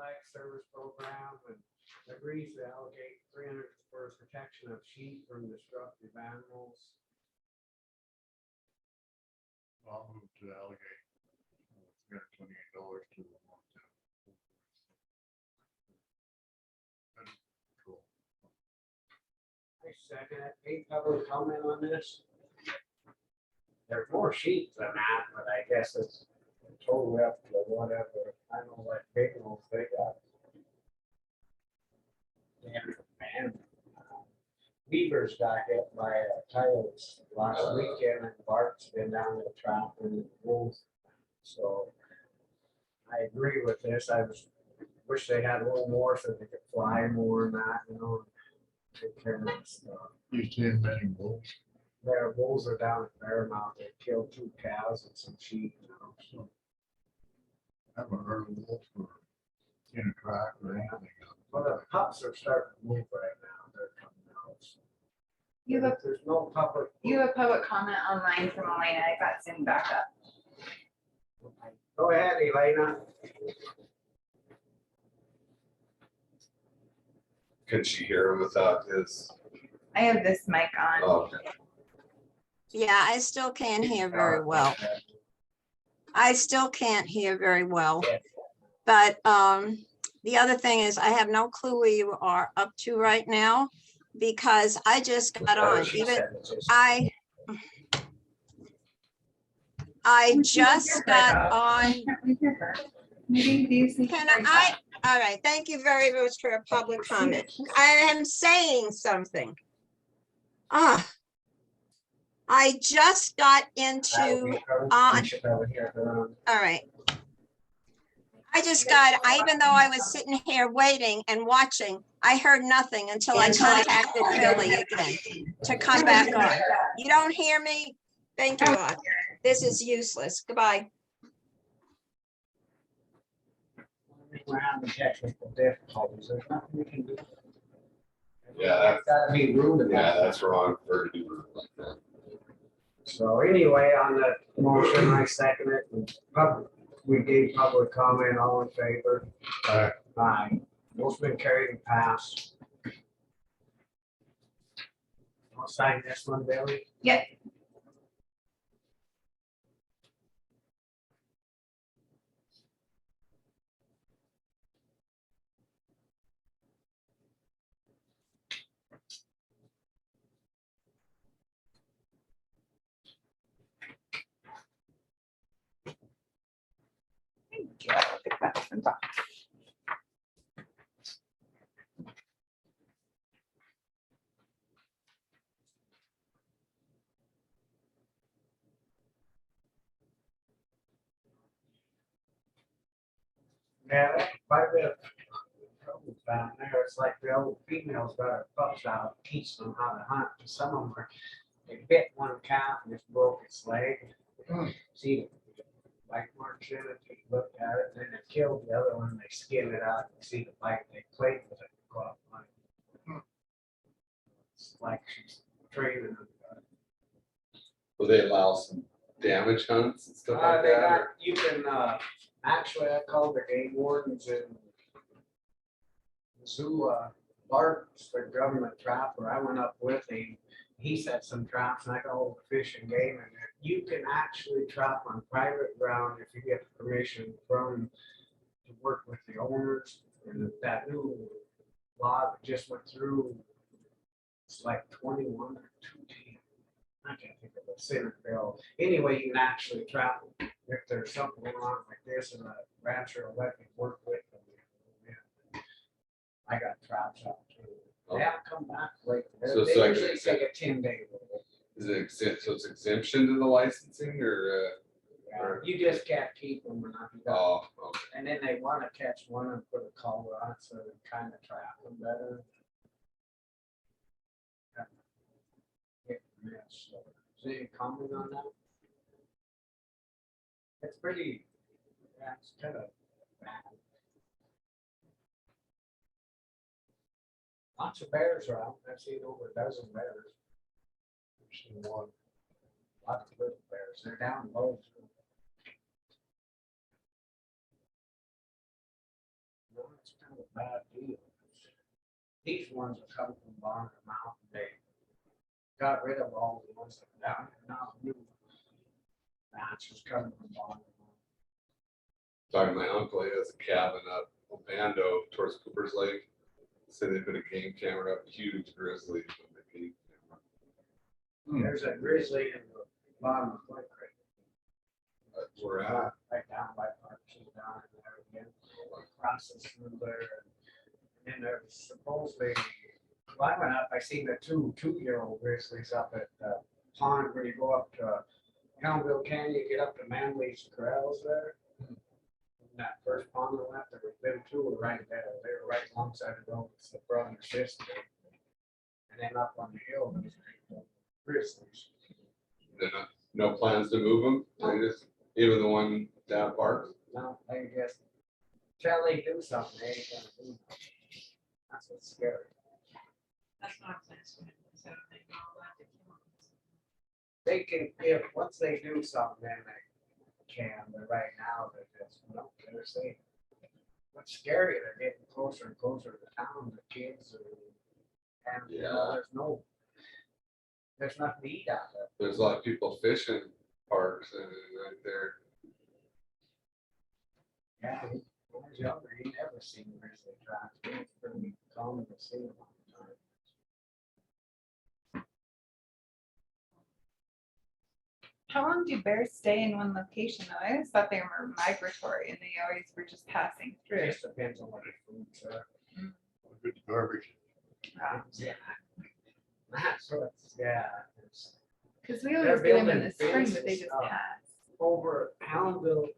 wildlife service program and agrees to allocate $300 for protection of sheep from destructive animals. I'll move to allocate $328 to the long-term. Cool. I second it. Any public comment on this? There's more sheep than that, but I guess it's totally up to whatever. I know what big ones they got. And beavers got hit by coyotes last weekend, and Bart's been down there trapping wolves. So I agree with this. Wish they had a little more so they could fly more and that, you know, take care of that stuff. You seen many wolves? Their wolves are down at Fairmount. They killed 2 cows and some sheep, you know, so. I haven't heard of wolves or in a track or anything. Well, the pups are starting to move right now. They're coming out. So. You have There's no public. You have public comment online from Elena. I got Zoom back up. Go ahead, Elena. Can she hear without his? I have this mic on. Oh, Yeah, I still can't hear very well. I still can't hear very well. But the other thing is I have no clue where you are up to right now because I just got on. Even I just got on. Maybe these. Can I, all right, thank you very much for a public comment. I am saying something. I just got into on. All right. Even though I was sitting here waiting and watching, I heard nothing until I contacted Billy again to come back on. You don't hear me? Thank you, God. This is useless. Goodbye. We're having technical difficulties. There's nothing we can do. Yeah, It's gotta be rude about yeah, that. that's wrong for her to do it like that. So anyway, on the motion, I second it. And we gave public comment, all in favor. Aye. Aye. Motion been carried and passed. I'll sign this one, Billy. Yep. Yeah, quite a bit of trouble down there. It's like the old females got her pups out, teach them how to hunt. Some of them are, they bit one calf and just broke its leg. See, like marks in it, they looked at it, and then they killed the other one. They skinned it out. You see the bite. They played with it. Caught it. It's like she's training them. Will they allow some damage hunts and stuff like They that? got, or- you can, actually, I called the game wardens in Missoula. Bart's the government trapper. I went up with him. He set some traps and I got all the fish and game in there. You can actually trap on private ground if you get permission from to work with the owners. And that new law that just went through, it's like 21 or 210. I can't think of the Senate bill. Anyway, you can actually trap them. If there's something wrong like this and a rancher will let me work with them. Yeah. I got traps out too. They haven't come back late. So it's They like- usually take a 10-day. Is it exempt, so it's exemption to the licensing or, You just can't keep them or nothing. oh, okay. And then they want to catch one and put a collar on it so they kind of trap them better. Hit and miss. So, is there any comment on that? It's pretty, yeah, it's kind of bad. Lots of bears are out. I've seen over a dozen bears. I've seen one. Lots of little bears. They're down low. bad deal. These ones are coming from Barnes Mountain, they got rid of all the ones that were down there, now new batches coming from Barnes. Talking to my uncle, he has a cabin up Bando towards Cooper's Lake. Said they put a game camera up, huge grizzly. on the game camera. There's a grizzly in the bottom of Flint Creek. That's where we're at. Right down by Parks and down in there again, crosses through there. And then there's supposedly, well, I went up, I seen the two-year-old grizzlies up at the pond where you go up to Elmville Canyon, get up to Manly's Corrals there. In that first pond on left, there were them two were right there, they were right alongside the road, it's the brother and sister. And then up on the hill, there's grizzlies. Then, no plans to move them. They just, even the one down Parks. No, they just, till they do something, they ain't gonna do nothing. That's what's scary. That's not sense. So they go back to kill They can, if, once they do something, then they can, but right now, they're just, no, they're safe. What's scary, they're getting closer and closer to town, the kids are, and, you know, there's nothing to eat out there. There's a lot of people fishing Parks and right there. Yeah, when I was younger, you never seen grizzly tracks, it's pretty common to see them all the time. How long do bears stay in one location? Though? I always thought they were migratory and they always were just passing It through. just depends on what the foods are. Good garbage. Yeah. That's what's, yeah, it's Because we They're always get them in building the spring, but they fences just up. pass. over Houndville.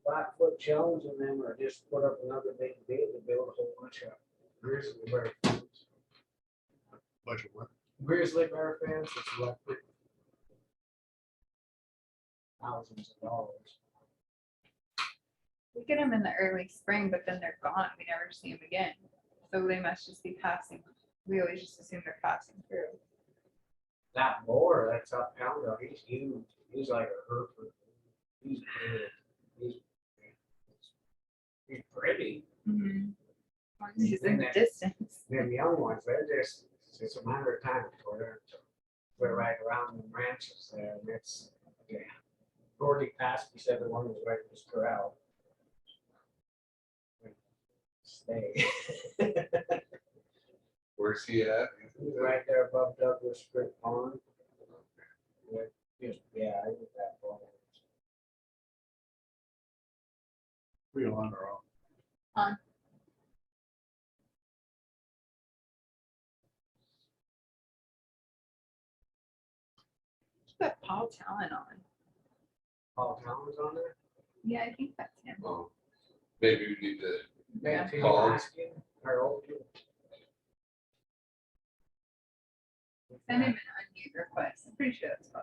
Blackfoot Jones and them are just put up another big deal to build a whole bunch of grizzly bear fence. Bunch of what? Grizzly bear fence, it's like thousands of dollars. We get them in the early spring, but then they're gone. We never see them again. So they must just be passing. We always just assume they're passing through. That boar that's up Houndville, he's huge. He's like a Hereford. He's big. He's pretty. He's in the distance. Them young ones, they're just, it's a matter of time before they're right around the ranches there. And it's, yeah. Gordy passed, he said the one was right in his corral. Stay. Where's he at? He's right there above Douglas Creek Pond. Yeah, I get that ball. We on or off? Put Paul Talon on. Paul Towns on there? Yeah, I think that's him. Oh, maybe we need to. Yeah. Maybe Paul. asking, or old people. Send him an unmute request. I'm pretty sure that's Paul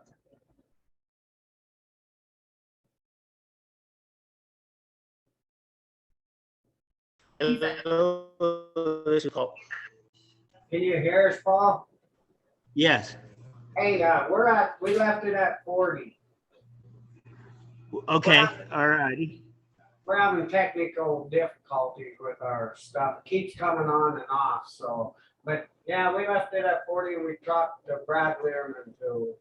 Talon. He's at- Hello, this is Paul. Can you hear us, Paul? Yes, Hey, we left it at 40. okay, all righty. We're having technical difficulties with our stuff. It keeps coming on and off, so, but yeah, we left it at 40 and we talked to Brad Learman too.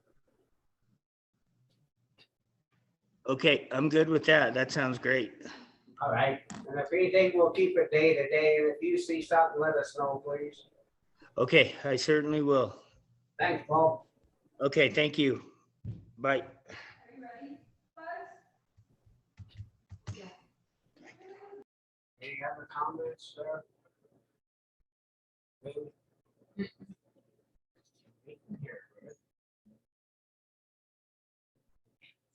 Okay, I'm good with that. That sounds great. All right, and if anything, we'll keep it day to day, and if you see something, let us know, please. Okay, I certainly will. Thanks, Paul. Okay, thank you. Bye. Any other comments, sir?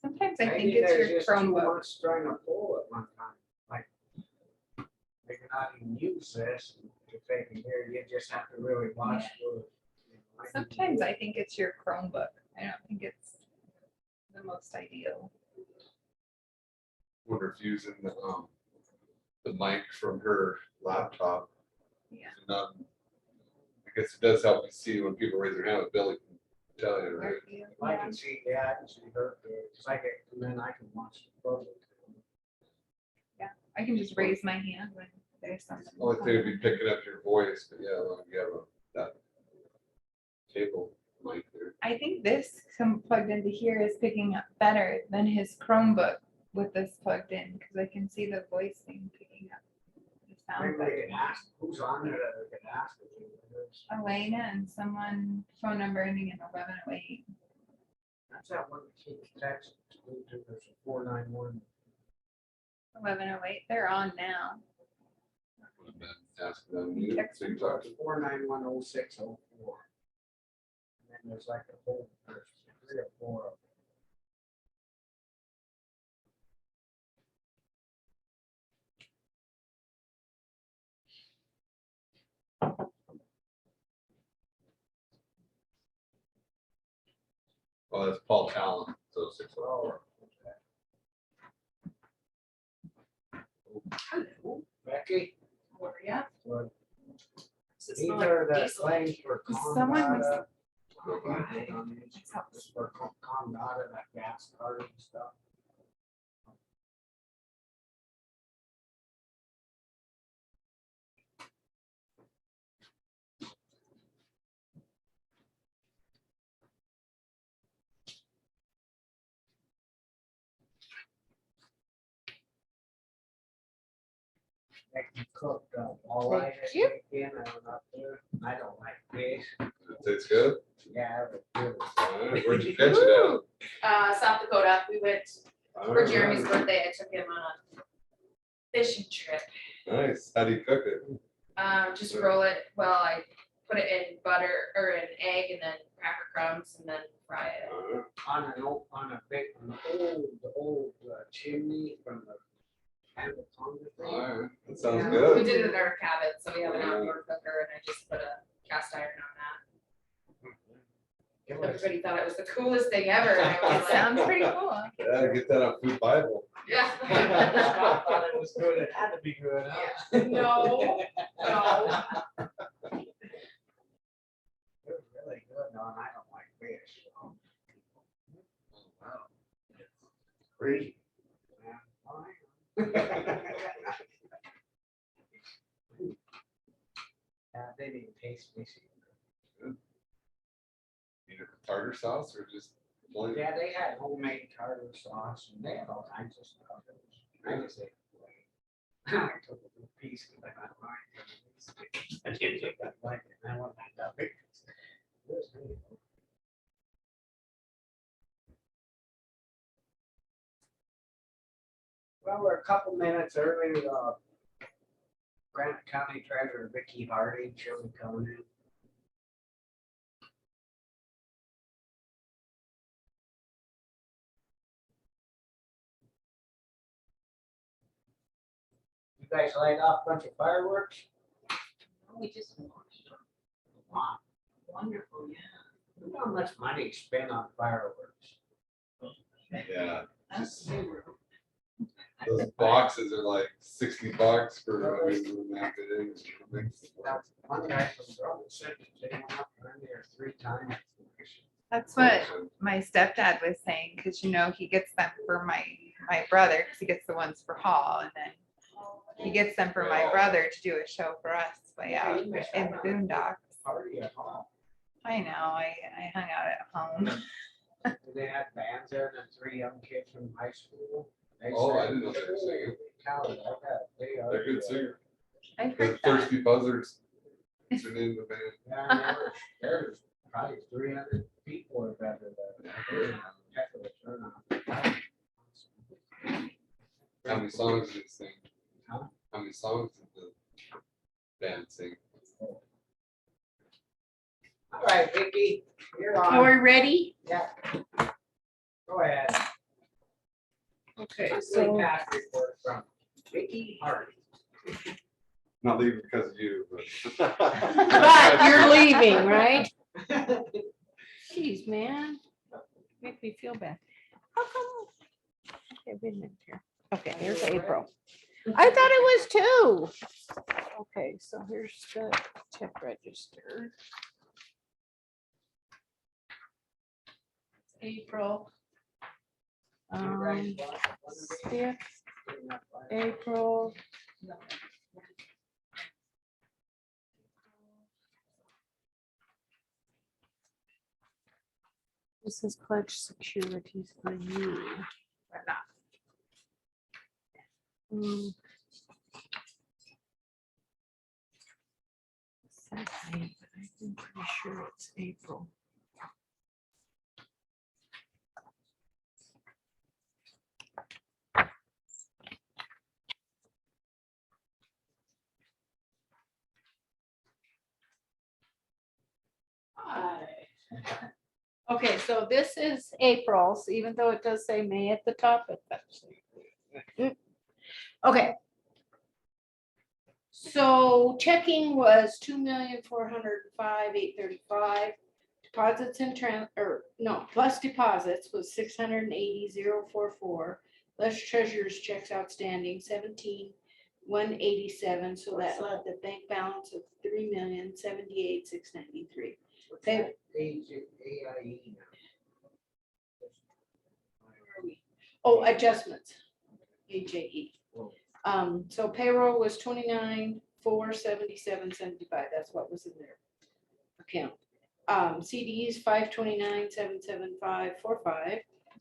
Sometimes I think Maybe it's there's your just too Chromebook. much trying to pull at one time, like, they cannot even use this to take it here, you just have to really watch. for it. Like, Sometimes I think it's your Chromebook. I don't think it's the most ideal. Wonder if using the mic from her laptop. Yeah. Not, I guess it does help you see when people raise their hand, but Billy can tell you, right? I can see, yeah, I can see her, because I get, and then I can watch the program. I can just raise my hand when there's something. Only thing would be picking up your voice, but yeah, well, you have that cable mic there. I think this plugged into here is picking up better than his Chromebook with this plugged in, because I can see the voice thing picking up the sound. Maybe they can ask, who's on there, they can ask. if it is. Elena and someone phone number ending in 1108. That's that one that keeps texting. There's a 491. 1108, they're on now. Would have been asking them, you, so you talk to 4910604. And then there's like a whole, there's 3 or 4 of them. well, it's Paul Talon, so 604. Hello, Becky, how are ya? well, This these is not are the diesel. claims for Someone was- Comdata. This for Comdata, that gas card and stuff. Becky cooked all I had you. weekend. I went up there. I don't like fish. It's good. Yeah, it was good. All right, where'd you catch it at? South Dakota, we went All for right. Jeremy's birthday, I took him on a fishing trip. Nice. How do you cook it? Just roll it, well, I put it in butter or an egg and then cracker crumbs and then fry it. On an old, on a big, on the old chimney from the Anaconda All thing. right, that sounds Yeah. We good. did it in our cabin, so we have an outdoor cooker and I just put a cast iron on It that. was- Everybody thought it was the coolest thing ever. and I was It like, sounds pretty cool. Yeah, get that on Food Bible. Yeah. I thought it was good. It had to be good. huh? No, no. It was really good. No, and I don't like fish. so. Wow. Crazy. Yeah, fine. Yeah, they didn't taste fishy. You know, tartar sauce or just plain? Yeah, they had homemade tartar sauce and they had all kinds of stuff. I just ate it plain. I took a little piece because I got mine. I didn't think I liked it. I wasn't that big. It was really good. Well, we're a couple minutes early. Grant County Treasurer Vicky Harding, she'll be coming in. You guys light off a bunch of fireworks? We just watched. Wow, Wonderful, yeah. look how much money is spent on fireworks. Yeah, That's super. those boxes are like $60 for. That one guy from Drummond said that they went up around there 3 times. That's what my stepdad was saying, because he gets them for my brother, because he gets the ones for Hall, and then he gets them for my brother to do a show for us way out in the boondocks. Party at home. I know, I hung out at home. They had bands there, and then 3 young kids from high school. They Oh, I sang, didn't know they were singing. "Holy cow, they are They're good singers. I've The heard that. Thirsty Buzzards. That's the name of the band. Yeah, and there's probably 300 people or better there. Heck of a turnout. How many songs did it sing? Huh? How many songs did the band sing? All right, Vicky, you're Are we on. ready? Yeah. Go ahead. Okay, Monthly so tax report from Vicky Harding. Not leaving because of you, but. but you're leaving, right? Jeez, man. Make me feel bad. How come? Okay, wait a minute here. Okay, here's April. I thought it was 2. Okay, so here's the check register. April. You guys want to be 5th April. This is pledge securities for you. But not. Mm. Said May, but I'm pretty sure it's April. Okay, so this is April's, even though it does say May at the top, but that's. Okay. So checking was 2,405,835. Deposits and plus deposits was 680,044. Less treasurer's checks outstanding 17,187. So that left the bank balance of 3,078,693. What's Okay. that AIE now? Oh, adjustments. AJE. So payroll was 29,477.75. That's what was in their account. CDs 529,775.45.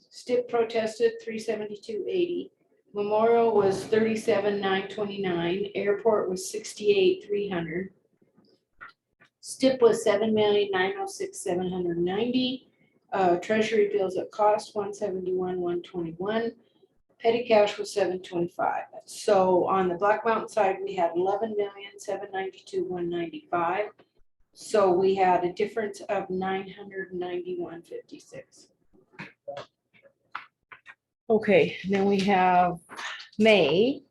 STIP protested 372.80. Memorial was 37,929. Airport was 68,300. STIP was 7,906,790. Treasury bills at cost 171,121. Petty cash was 725. So on the Black Mountain side, we had 11,792,195. So we had a difference of 991.56. Okay, then we have May.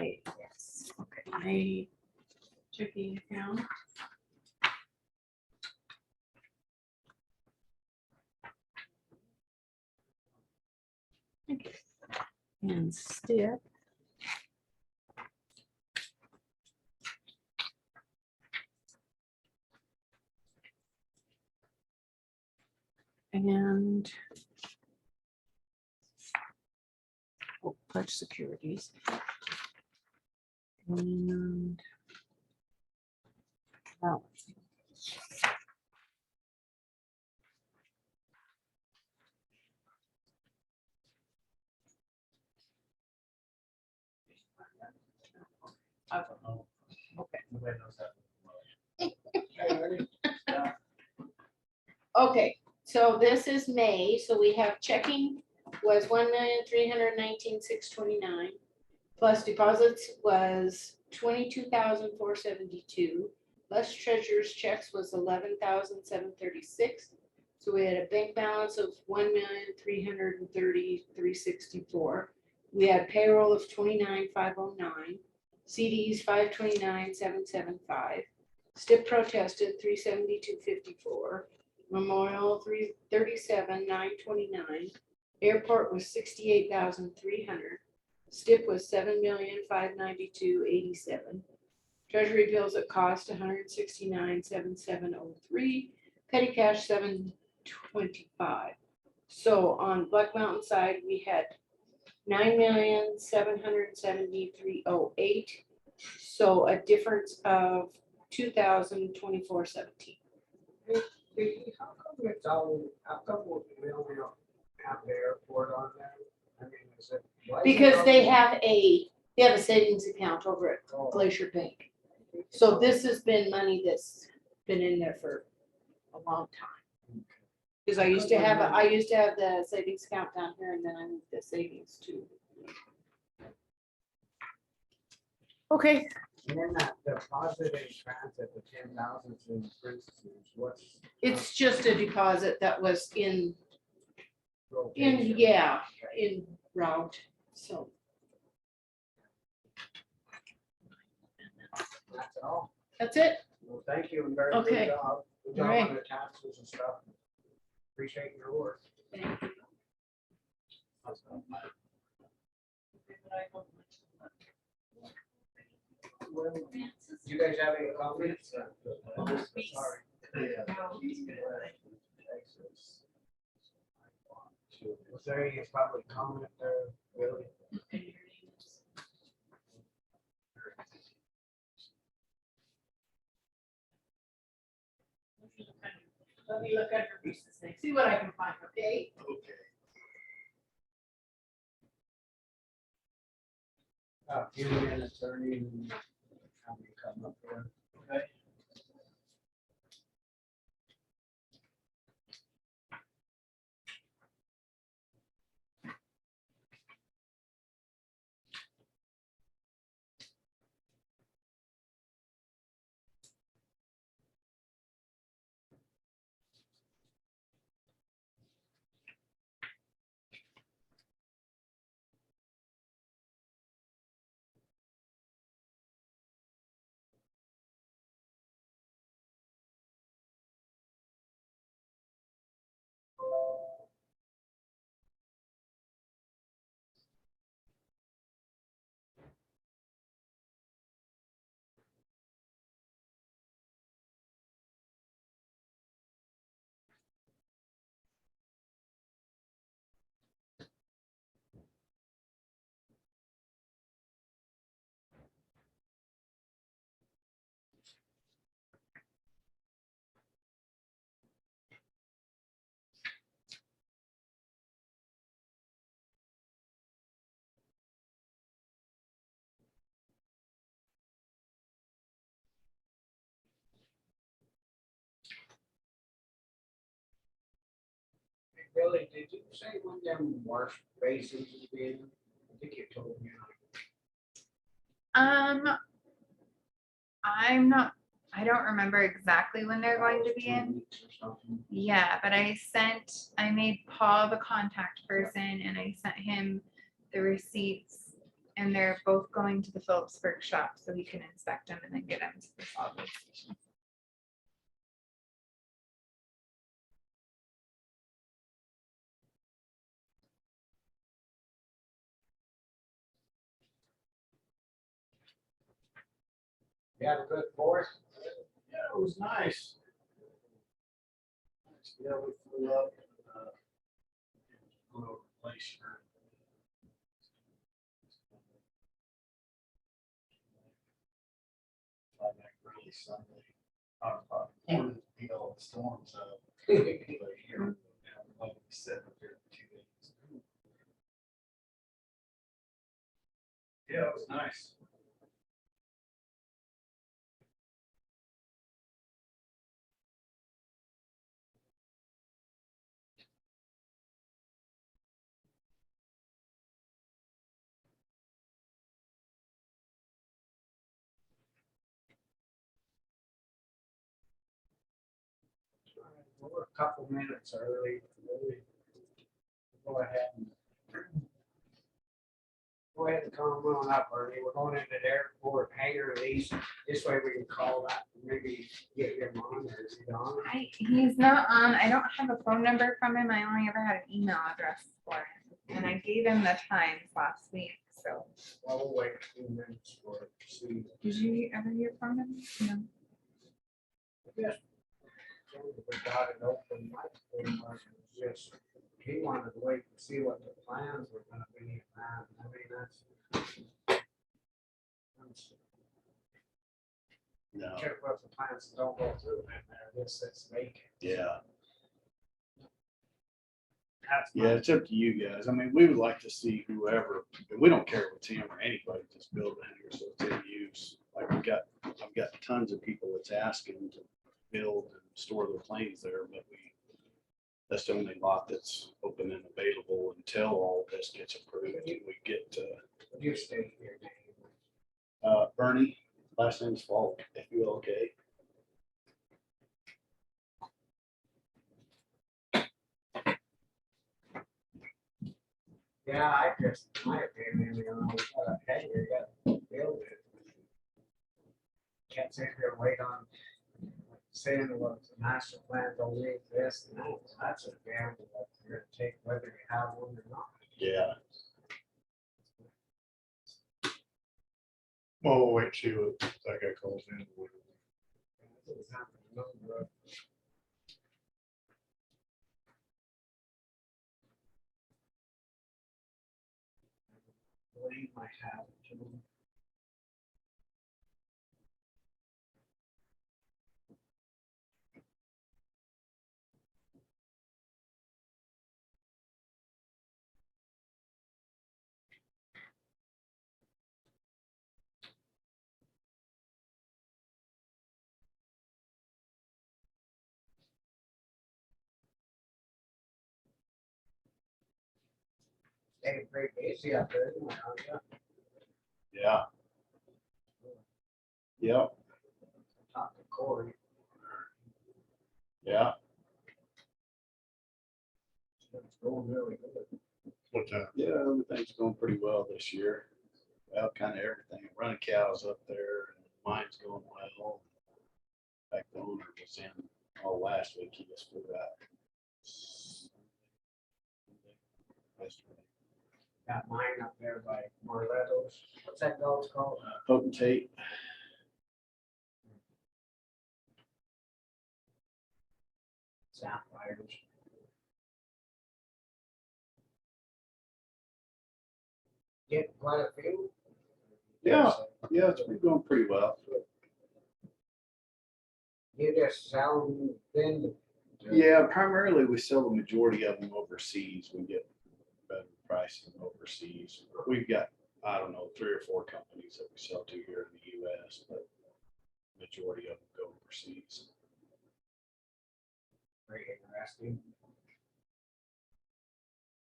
Okay, yes, okay, May checking account. Okay. And STIP. And pledge securities. And balance. Okay, so this is May, so we have checking was 1,319,629. Plus deposits was 22,472. Less treasurer's checks was 11,736. So we had a bank balance of 1,330,364. We had payroll of 29,509. CDs 529,775. STIP protested 372.54. Memorial 337,929. Airport was 68,300. STIP was 7,592,87. Treasury bills at cost 169,7703. Petty cash 725. So on Black Mountain side, we had 9,773,08. So a difference of 2,024.17. How come we only don't have the airport on there? I mean, is it? why is it Because on they there? have a savings account over at Glacier Bank. So this has been money that's been in there for a long time. Because I used to have the savings account down here and then I moved the savings to. Okay, And then that deposit in transit, the 10,000 in parentheses, what's? it's just a deposit that was in rotation? in route, so. That's all. That's it. Well, thank you and very Okay. good job. Good All job right. on the taxes and stuff. Appreciate your work. You guys have any comments? Sorry. Was there any public comment there, really? Let me look under Lisa's thing, see what I can find, okay? Okay. A few minutes early and have me come up here. Okay. Billy, did you say when them wash basins would be in? I think you told me. I'm not, I don't remember exactly when they're going to be 2 in. weeks or something. Yeah, but I made Paul the contact person and I sent him the receipts. And they're both going to the Phillipsburg shop so he can inspect them and then get them to the solid waste station. You have a good fourth? Yeah, it was nice. Yeah, we flew up and, went over Glacier. Fly back early Sunday. Morning, you know, storms up. But here, like we said, up here for 2 days. Yeah, it was nice. We're a couple minutes early. Go ahead and come on up, Ernie. We're going into the airport hangar lease. This way we can call that, maybe get him on or is he on? He's not on, I don't have a phone number from him. I only ever had an email address for him. And I gave him the times last week, so. Well, we'll wait a few minutes for it to see. Did you ever hear from him? No. Yes. We got it open. My thing was just, he wanted to wait and see what the plans were gonna be. And I mean, that's. No. Careful if the plans don't go through, man, this is vacant. Yeah. That's Yeah, it's up to you guys. I mean, we would like to see whoever, we don't care if it's him or anybody just building here, so it's in use. Like I've got tons of people that's asking to build and store their planes there, but that's the only lot that's open and available until all this gets approved and we get to, You stay here, Dave. Bernie, last name's Falk, F-U-L-K. Yeah, I just, my opinion, you know, hey, you got to build it. Can't sit here and wait on saying what the master plan don't need this and that. That's a gamble that you're gonna take whether you have one or not. Yeah. Well, we'll wait, see what that guy calls in. Believe might have it too. Hey, pretty busy out there, isn't it, aren't you? Yeah. Yep, Talk to Corey. yeah, It's going really good. What's that? yeah, everything's going pretty well this year. Well, kind of everything. Running cows up there, and mine's going well. In fact, the owner was in all last week. He just flew out. Yesterday. Got mine up there by Marletto's. What's that golf called? Potentate. Sapphires. Get quite a few. Yeah, yeah, it's been going pretty well. You just sell them then? Yeah, primarily we sell the majority of them overseas. We get better pricing overseas. We've got, I don't know, 3 or 4 companies that we sell to here in the US, but majority of them go overseas. Very interesting.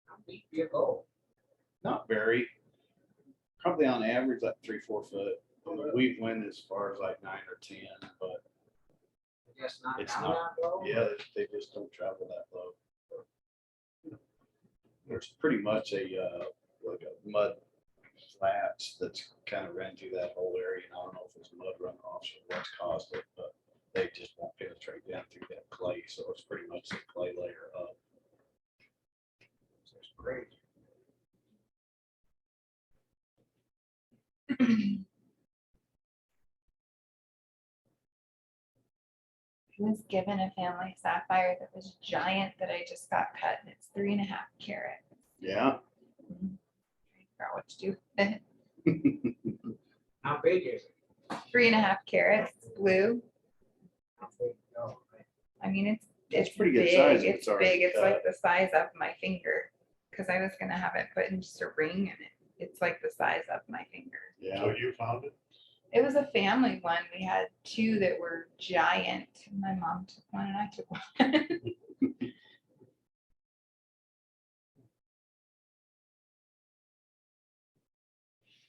How deep do you go? Not very. Probably on average like 3-4 foot. We've went as far as like 9 or 10, but Just not It's down not- that low? yeah, they just don't travel that low. There's pretty much a like a mud flats that's kind of ran through that whole area. And I don't know if it's mud runoffs or what's caused it, but they just won't penetrate down through that clay. So it's pretty much the clay layer up. It's great. I was given a family sapphire that was giant that I just got cut and it's 3.5 carats. Yeah. I forgot what to do. with it. How big is it? 3.5 carats, blue. How big? Oh, I mean, it's It's pretty good big. size if It's it's already big. It's cut. like the size of my finger. Cause I was gonna have it put in just a ring and it's like the size of my finger. Yeah. So you found it? It was a family one. We had 2 that were giant. My mom took one and I took one.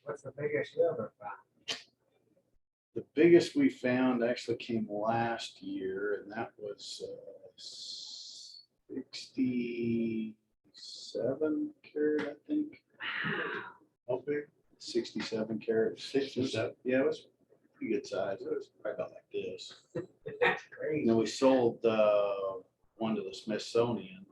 what's the biggest you ever found? The biggest we found actually came last year, and that was 67 carat, I think. How big? 67 carats. 67? Yeah, it was pretty good size. It was probably about like this. That's crazy. You know, we sold one to the Smithsonian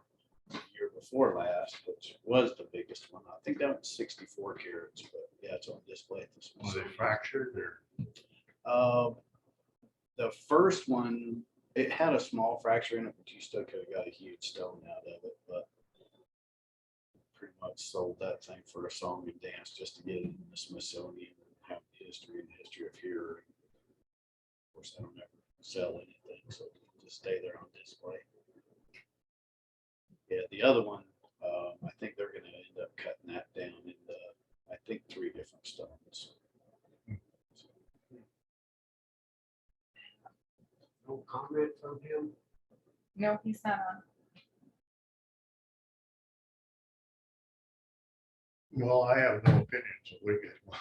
the year before last, which was the biggest one. I think that was 64 carats, but yeah, it's on display at the Was it Smithsonian. fractured or? The first one, it had a small fracture in it, but you still could have got a huge stone out of it, but pretty much sold that thing for a song and dance just to get it in the Smithsonian and have history and history of here. Of course, I don't ever sell anything, so it'll just stay there on display. Yeah, the other one, I think they're gonna end up cutting that down into, I think, 3 different stones. No comment from him? No, he's not on. Well, I have no opinion, so we get one.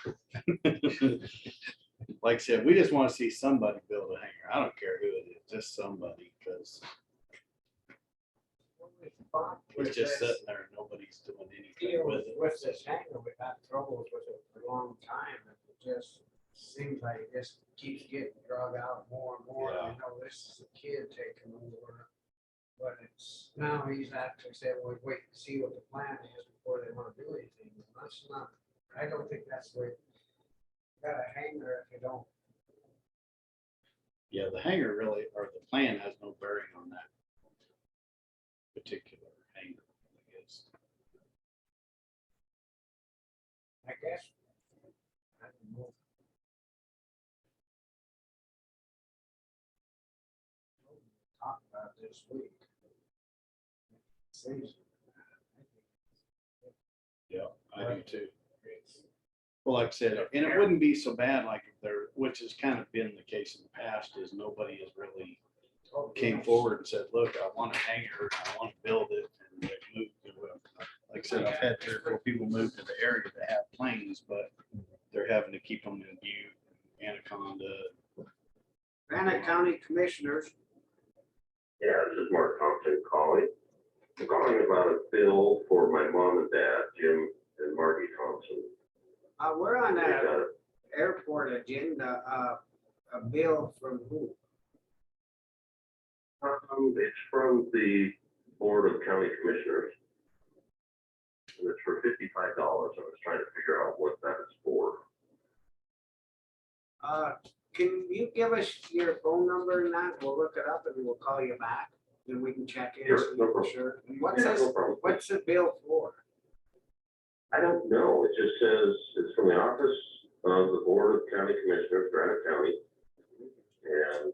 Like I said, we just want to see somebody build a hangar. I don't care who it is, just somebody, because it's just sitting there and nobody's doing anything with it. With this hangar, we've had troubles with it for a long time, and it just seems like it just keeps getting drug out more and more. I Yeah. know this is a kid taking over, but it's, now he's actually said, well, wait and see what the plan is before they want to do anything. That's not, I don't think that's the way. Got a hangar if you don't. Yeah, the hangar really, or the plan has no bearing on that particular hangar, I guess. I guess. I don't know. Talk about this week. Season. Yeah, I do too. Well, like I said, and it wouldn't be so bad like if there, which has kind of been the case in the past, is nobody has really came forward and said, look, I want a hangar, I want to build it, and they moved it. Like like I said, I've had 3 or 4 people move to the area that have planes, but they're having to keep them in Butte, Anaconda. Granite County Commissioners. Yeah, this is Mark Thompson calling. I'm calling about a bill for my mom and dad, Jim and Margie Thompson. We're on They that got it. airport agenda, a bill from who? It's from the Board of County Commissioners. And it's for $55. I was trying to figure out what that is for. Can you give us your phone number and that? We'll look it up and we'll call you back. Then we can check in. Sure, so no we're problem. sure. And what's Yeah, this, no problem. what's the bill for? I don't know. It just says it's from the Office of the Board of County Commissioners, Granite County. And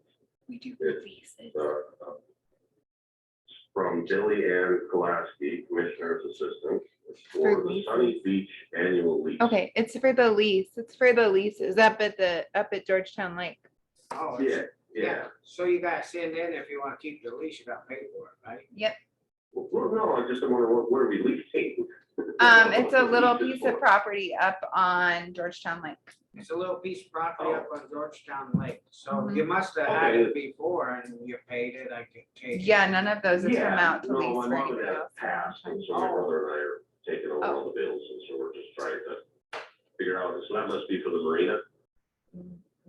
We do It's, releases. from Billy Ann Kolaski, Commissioner's Assistant, it's For for the leases. Sunny Beach Annual Lease. Okay, it's for the lease. It's for the leases up at Georgetown Lake. Oh, Yeah, it's- yeah. So you gotta send in if you wanna keep the lease, you gotta pay for it, right? Yep. Well, no, I just wonder what are we leasing? It's a little piece of property up on Georgetown Lake. It's a little piece of property up on Georgetown Lake. So Mhm. you must have had Okay. it before and you paid it, I could take. it. Yeah, none of those have come Yeah, out to no, lease my for mom and anybody dad else. passed, and so my brother and I are taking over all the bills, and so we're just trying to figure out, so that must be for the marina,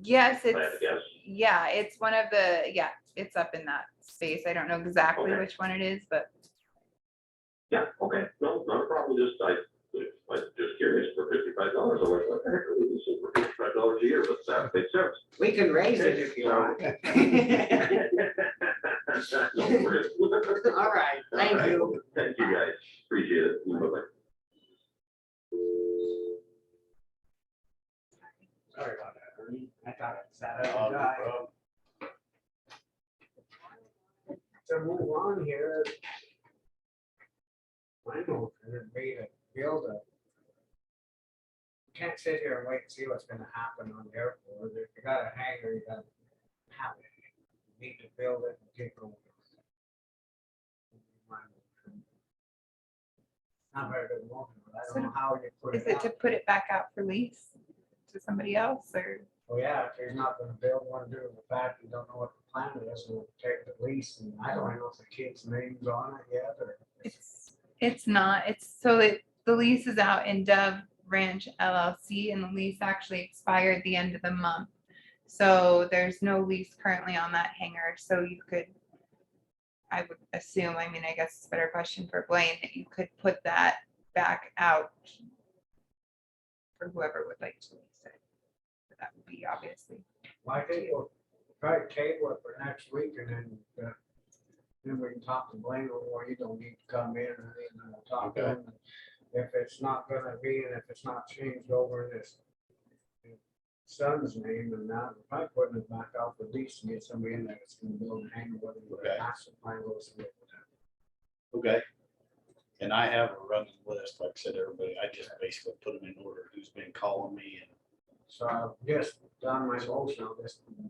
Yes, I have to it's, guess. yeah, it's one of the, yeah, it's up in that space. I don't know exactly Okay. which one it is, but Yeah, okay, no, not a problem, I'm just curious, for $55, I'm like, what the heck are we leasing for $55 a year, but that makes sense. We can raise it if you want. No worries. All right, thank you. Thank you, guys, appreciate it. Bye-bye. Sorry about that, Ernie. I thought it was that other guy. To move on here. I know, it'd be to build a. Can't sit here and wait and see what's gonna happen on the airport. If you got a hangar, you gotta have it. You need to build it and get going. Not very good motion, but I don't know how you put is it it to out. put it back out for lease to somebody else or? Oh, yeah, if you're not gonna build one due to the fact you don't know what the plan is, we'll take the lease, and I don't know if the kid's name's on it yet, or. It's not, the lease is out in Dove Ranch LLC and the lease actually expired the end of the month. So there's no lease currently on that hangar, so you could, I would assume, I mean, I guess it's a better question for Blaine, that you could put that back out for whoever would like to lease it. But that would be obviously. Well, I think we'll try to table it for next week, and then we can talk to Blaine, or you don't need to come in, and then we'll talk to him. If it's not gonna be, and if it's not changed over in his son's name, and now we're probably putting it back out for lease and get somebody in there that's gonna build a hangar, whether you're Okay. a master plan goes with it. Okay. And I have a running list, like I said, everybody, I just basically put them in order, who's been calling me and. So I've just done my motion,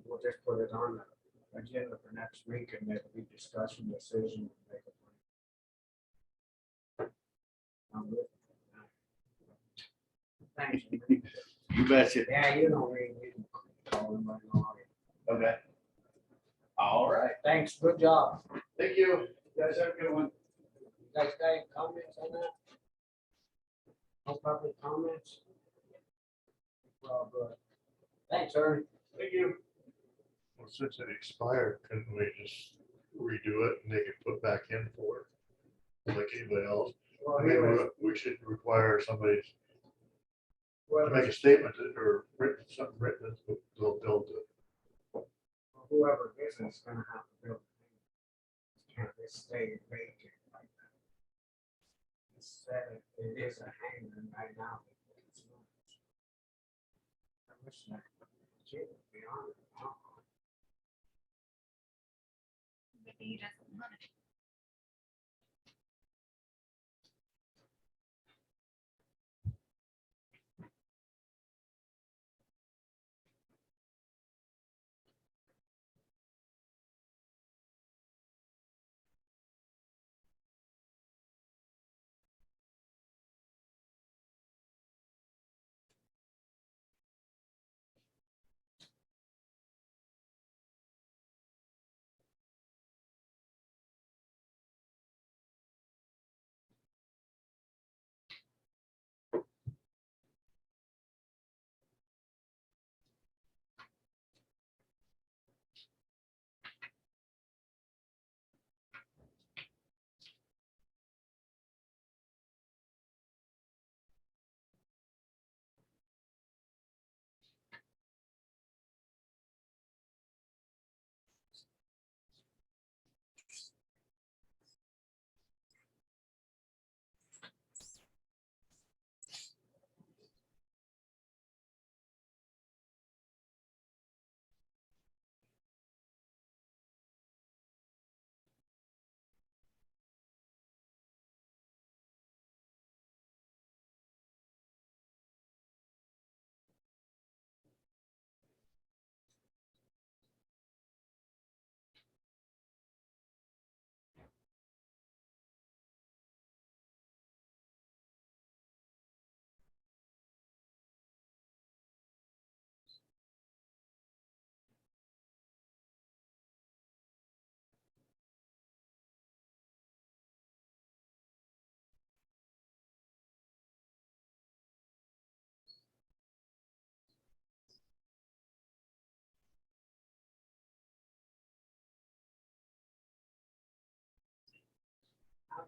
we'll just put it on the agenda for next week, and it'll be discussion, decision. Make a plan. I'm good. Thanks. You betcha. Yeah, you know me, you can call him right now. Okay. All right. Thanks, good job. Thank you. You guys have a good one. You guys got any comments on that? No public comments? Well, good. Thanks, Ernie. Thank you. Well, since it expired, couldn't we just redo it and they could put back in for it? Like anybody else? Well, I mean, anyway, we should require somebody to whoever, make a statement or written, something written that they'll build it. whoever business is gonna have to build. it. Can't just stay vacant like that. It's said it is a hangar right now. but it's not. I wish that kid would be on it. Maybe he doesn't want it.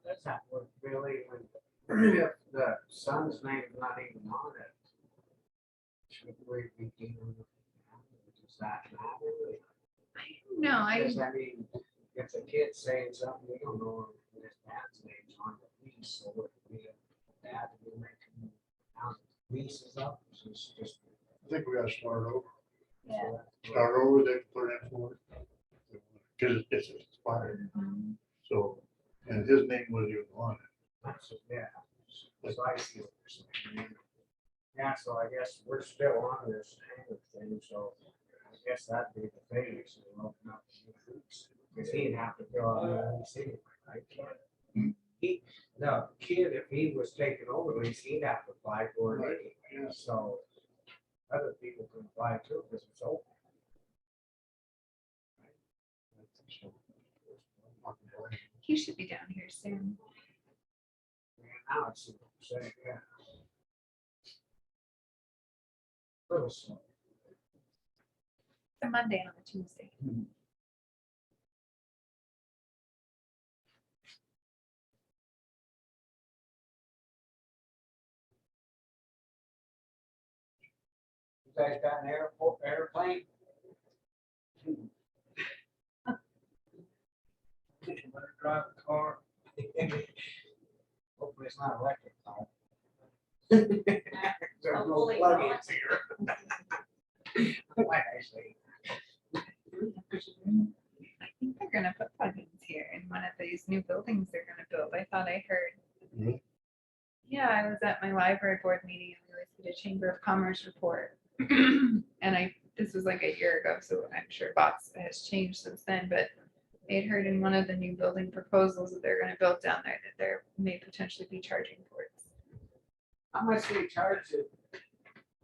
does that work really when, if the son's name is not even on it? Should we be dealing with that? Does that matter? No, I, Because I mean, if the kid's saying something, we don't know if his dad's name's on the lease, so would we have dad to be making, now the lease is up, so it's just. I think we gotta start over. yeah. Start over, they can put in for it. Cause it's expired, Mhm. so, and his name wasn't even on it. That's, yeah, so I see what you're saying. Yeah, so I guess we're still on this hangar thing, so I guess that'd be the phase, we'll open up the new hoops. Cause he'd have to go out and see it, right? He, the kid, if he was taking over the lease, he'd have to apply for it Right, anyway, yeah. so other people can apply too, because it's open. He should be down here soon. And now it's, saying, yeah. Little slow. It's a Monday on a Tuesday. You guys got an airplane? Better drive a car. Hopefully it's not electric car. There's no Hopefully plug-ins here. Might actually. I think they're gonna put plugins here in one of these new buildings they're gonna build. I thought I heard. Really? Yeah, I was at my library board meeting and we always did a Chamber of Commerce report. And this was like a year ago, so I'm sure bots has changed since then, but they'd heard in one of the new building proposals that they're gonna build down there that there may potentially be charging ports. How much do you charge it?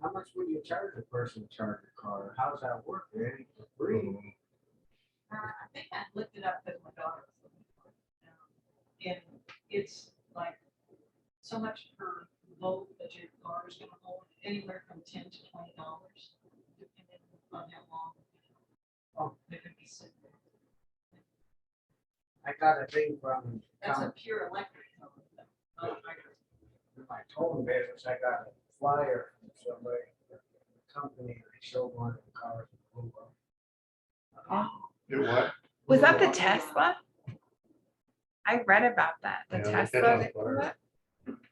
How much would you charge a person to charge a car? How's that work? Really? For free? I think I looked it up with my daughter. And it's like so much per load that your car is gonna hold, anywhere from $10 to $20, depending on how long. They're gonna be sitting there. I got a thing from. That's a pure electric car, not a hybrid. In my towing business, I got a flyer from somebody, the company, and they showed one of the cars. that blew up. Do what? Was that the Tesla? I read about that, the Yeah, the Tesla. Tesla that blew fire. up?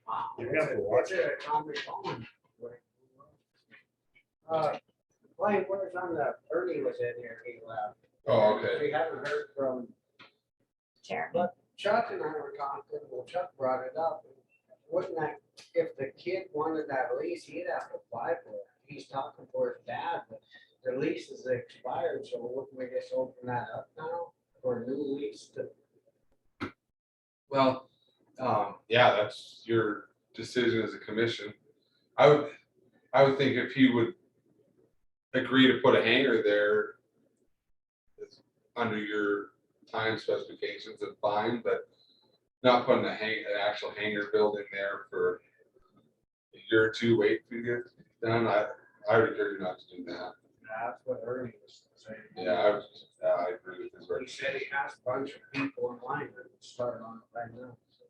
Wow. You have to watch It's a atomic bomb. Clay, where's on the, Ernie was in here, he left. Oh, okay. We haven't heard from, Jeremy. but Chuck and I were talking, well, Chuck brought it up. Wouldn't that, if the kid wanted that lease, he'd have to apply for it. He's talking for his dad, but the lease is expired, so wouldn't we just open that up now for a new lease to? Well, yeah, that's your decision as a commission. I would think if he would agree to put a hangar there, it's under your time specifications, and fine, but not putting an actual hangar building there for a year or two, wait for you to get done. I would encourage you not to do that. That's what Ernie was saying. Yeah, I agree with his He said he has a bunch of people in line that would start on it right now. so.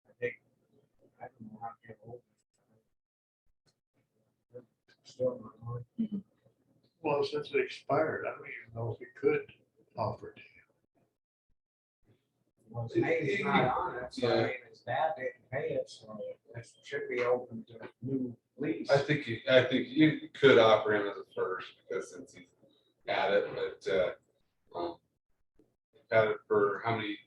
I think, I don't know how to get hold of it. Still not on. Well, since it expired, I don't even know if we could offer it to you. Well, his name's not on it, so I Yeah. mean, his dad didn't pay it, so it should be open to a new lease. I think you could offer him as a first, because since he's had it, but had it for how many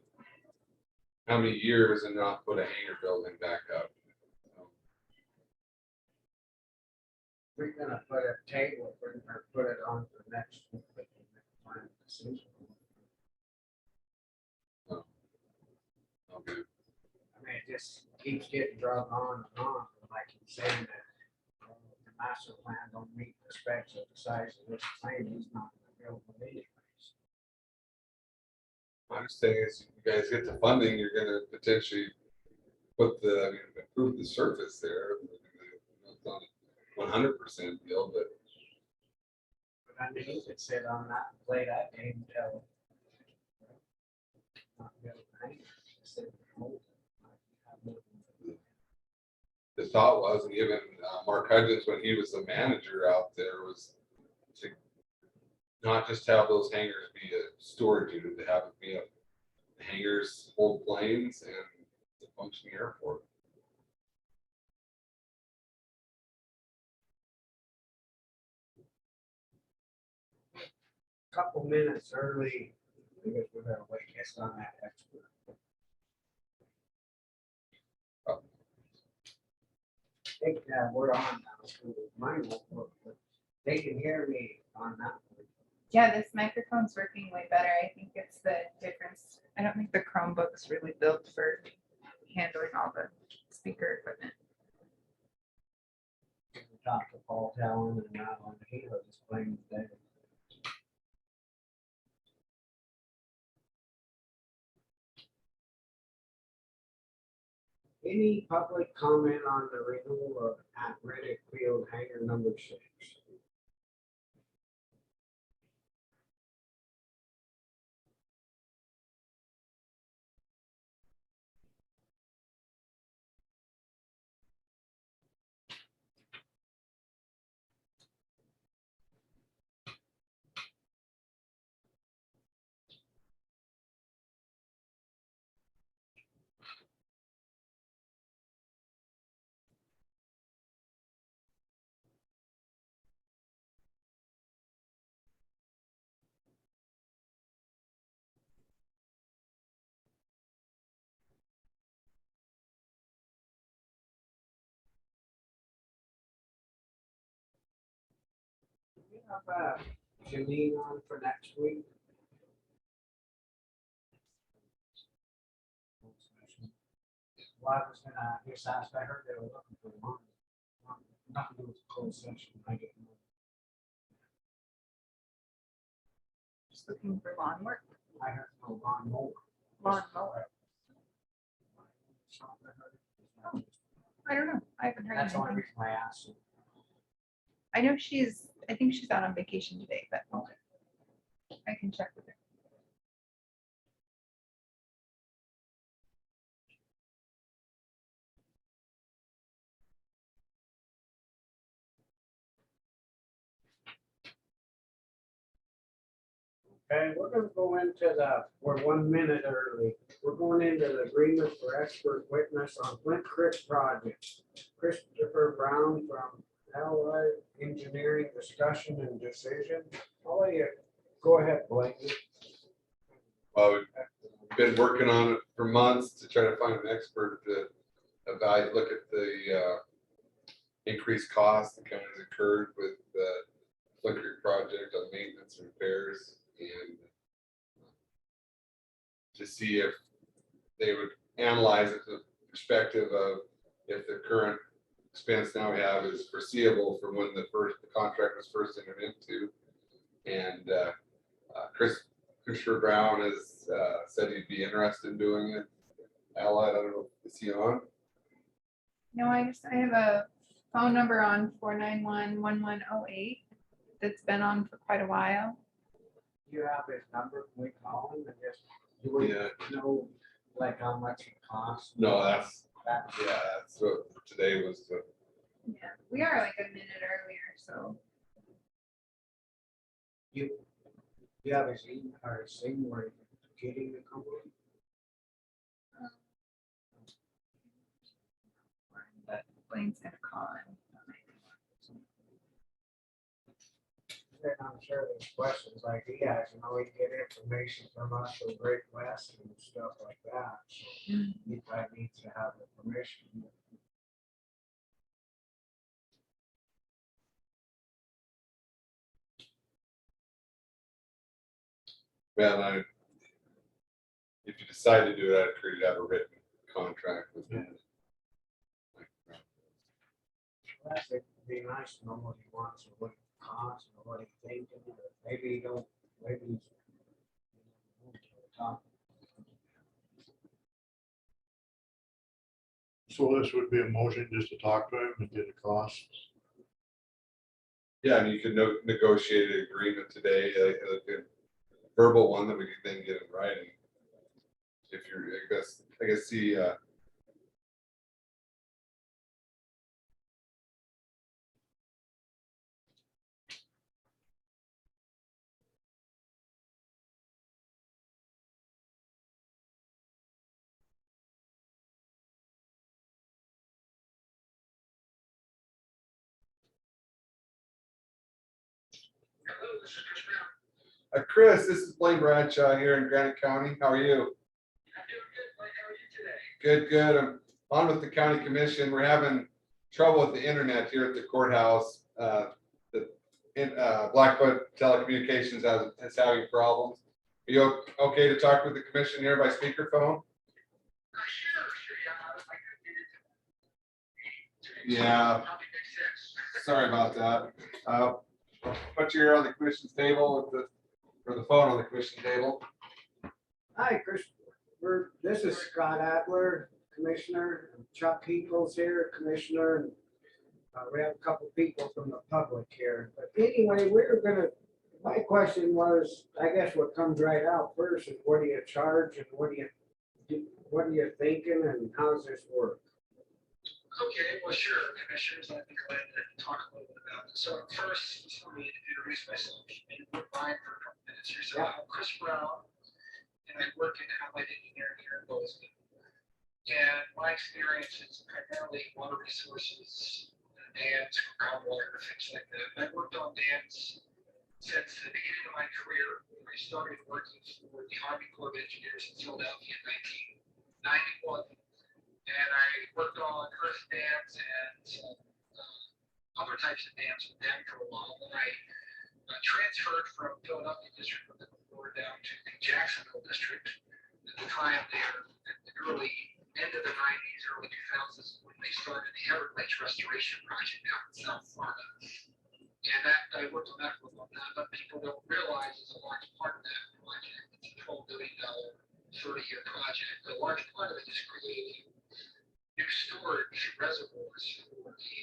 years and not put a hangar building back up. We're gonna put a table or put it on for next week, but we make a final decision. Okay. I mean, it just keeps getting dragged on and on, and like he's saying that the master plan don't meet the specs of the size of this plane, he's not gonna build it anyways. My understanding is you guys get the funding, you're gonna potentially improve the surface there. It's not 100% deal, but But I mean, he could sit on that and play that game until. Not build a plane, just sit The thought was, and even Mark Hudgens, when he was the manager out there, was to not just have those hangars be a storage unit, to have it be a hangars hold planes and a functioning airport. Couple minutes early, I guess we're gonna wait, guess on that expert. I think we're on now, so mine won't work, but they can hear me on that one. Yeah, this microphone's working way better. I think it's the difference. I don't think the Chromebook's really built for handling all the speaker equipment. We talked to Paul Talon and now on the Halo displaying today. Any public comment on the renewal of at Riddick Field hangar number 6? We have Janine on for next week. Well, I was gonna just ask, I heard they were looking for one. Nothing to do with the closed session, I didn't know. Just looking for lawn work. I heard no lawn mower. Lawn mower. I don't know. I haven't heard That's the only anything. reason I asked. you. I know I think she's out on vacation today, but I can check with her. Okay, we're gonna go into we're 1 minute early. We're going into the agreement for expert witness on Flint Creek project. Christopher Brown from LA Engineering Discussion and Decision. I'll let you go ahead, Blake. Well, we've been working on it for months to try to find an expert to look at the increased costs the county's incurred with the Flint Creek project on maintenance and repairs, and to see if they would analyze it from the perspective of if the current expense now we have is foreseeable from when the contract was first entered into. And Christopher Brown has said he'd be interested in doing it. Allied, I don't know, is he on? No, I have a phone number on 491-1108 that's been on for quite a while. You have his number, can we call him and just, do we Yeah. know like how much it costs? No, that's That- what today was. Yeah, we are like a minute earlier, so You have his email or his thing where you're getting the company? but Blaine's gonna call him. And I'm sure there's questions like he has, he get information from us from Great West and stuff like that. So he probably needs to have the permission. Well, if you decide to do it, I'd agree to have a written contract with him. Plus, it'd be nice to know what he wants or what it costs or what he's thinking, or maybe he don't, maybe he's. So this would be a motion just to talk to him and get the costs. Yeah, and you can negotiate an agreement today, like a verbal one that we can then get in writing. if you're, I guess see, Chris, this is Blaine Bradshaw here in Granite County. How are you? I'm doing good, Blake. How are you today? Good, good. I'm on with the county commission. We're having trouble with the internet here at the courthouse. Blackfoot Telecommunications is having problems. Are you okay to talk with the commission here by speakerphone? Sure, yeah. Yeah, Probably makes sense. sorry about that. Put you here on the commission's table with or the phone on the commission table. Hi, Chris. This is Scott Adler, Commissioner. Chuck Peoples here, Commissioner. And we have a couple people from the public here. But anyway, my question was, I guess what comes right out first is what do you charge and what are you thinking and how does this work? Okay, well, sure, commissioners, I'd be glad to talk a little bit about this. So first, let me introduce myself. Maybe we're fine for a couple minutes here. So I'm Chris Brown, and I work in allied engineering here in Bozeman. And my experience is primarily water resources, dams, groundwater, things like that. And I've worked on dams since the beginning of my career. I started working for the Army Corps of Engineers in Philadelphia in 1991. And I worked on earth dams and other types of dams with them for a while. Then I transferred from Philadelphia District of the Board down to the Jacksonville District at the time there, at the end of the 90s, early 2000s, when they started the Everglades Restoration Project out in South Florida. And I worked on that for a long time, but people don't realize is a large part of that project. It's a $12 billion 30-year project. A large part of it is creating new storage reservoirs for the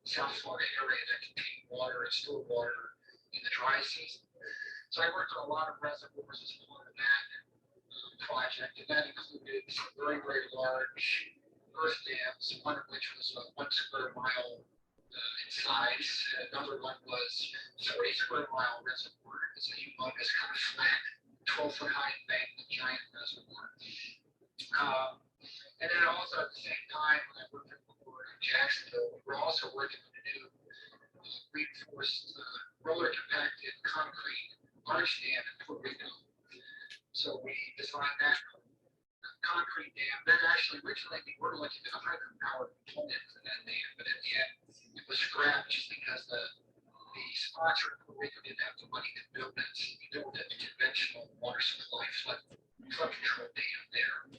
South Florida area that contain water and store water in the dry season. So I worked on a lot of reservoirs as part of that project, and that included some very, very large earth dams, one of which was 1 square mile in size. Another one was 40 square mile reservoir. It's a humongous kind of flat, 12-foot high embankment giant reservoir. And then also at the same time, when I worked at the Board in Jacksonville, we were also working on a new reinforced roller compacted concrete arch dam in Puerto Rico. So we designed that concrete dam. Then actually originally we were looking at a hydropower component for that dam, but in the end it was scrapped just because the sponsor in Puerto Rico didn't have the money to build it. So we built a conventional water supply flood control dam there.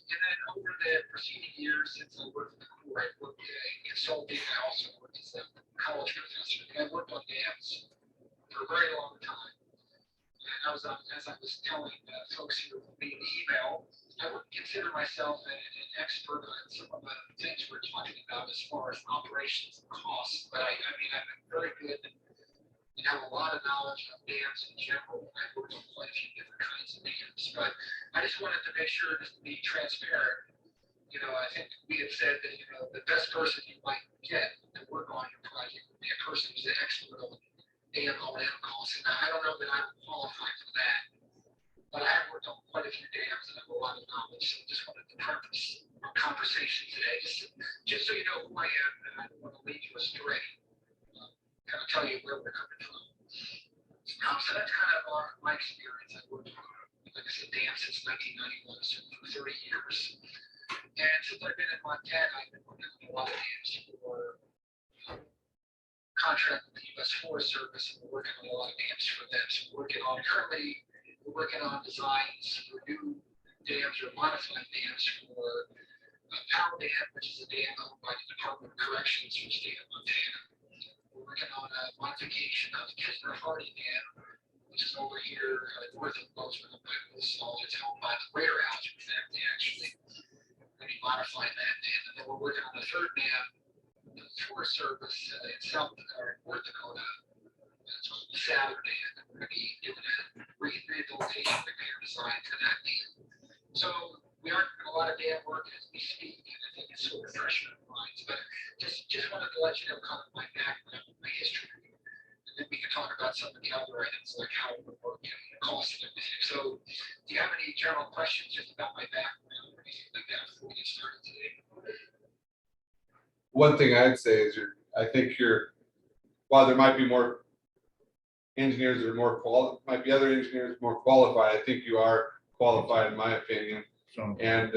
And then over the preceding years, since I worked at the Corps, I worked consulting. I also worked as a college professor. And I worked on dams for a very long time. And as I was telling folks here via email, I wouldn't consider myself an expert on some of the things we're talking about as far as operations and costs. But I mean, I'm very good and have a lot of knowledge of dams in general. I've worked on quite a few different kinds of dams, but I just wanted to make sure just to be transparent. You know, I think we had said that, you know, the best person you might get to work on your project would be a person who's an expert on dam O&M costs. And I don't know that I'm qualified for that, but I have worked on quite a few dams and have a lot of knowledge. So I just wanted to preface our conversation today, just so you know who I am, and I don't want to lead you astray. Kind of tell you where we're coming from. So that's kind of my experience. I worked on, like I said, dams since 1991, so for 30 years. And since I've been in Montana, I've been working on a lot of dams for contract with the U.S. Forest Service, and we're working on a lot of dams for them. So we're working on designs for new dams or modified dams for Powell Dam, which is a dam owned by the Department of Corrections for the state of Montana. We're working on a modification of Kisner-Hardy Dam, which is over here north of Bozeman by Wilson. It's held by the Rare Algae family, actually. We're modifying that dam. And then we're working on a third dam, the Forest Service in North Dakota. It's called the Sadler Dam. And we're going to be doing a rehabilitation repair design for that dam. So we aren't doing a lot of dam work as we speak, and I think it's sort of fresh in our minds, but just wanted to let you know kind of my background, my history. And then we can talk about some of the other items like how it would work and the cost and everything. So do you have any general questions just about my background or anything like that before we get started today? One thing I'd say is I think while there might be more engineers that are might be other engineers more qualified, I think you are qualified in my opinion. So, And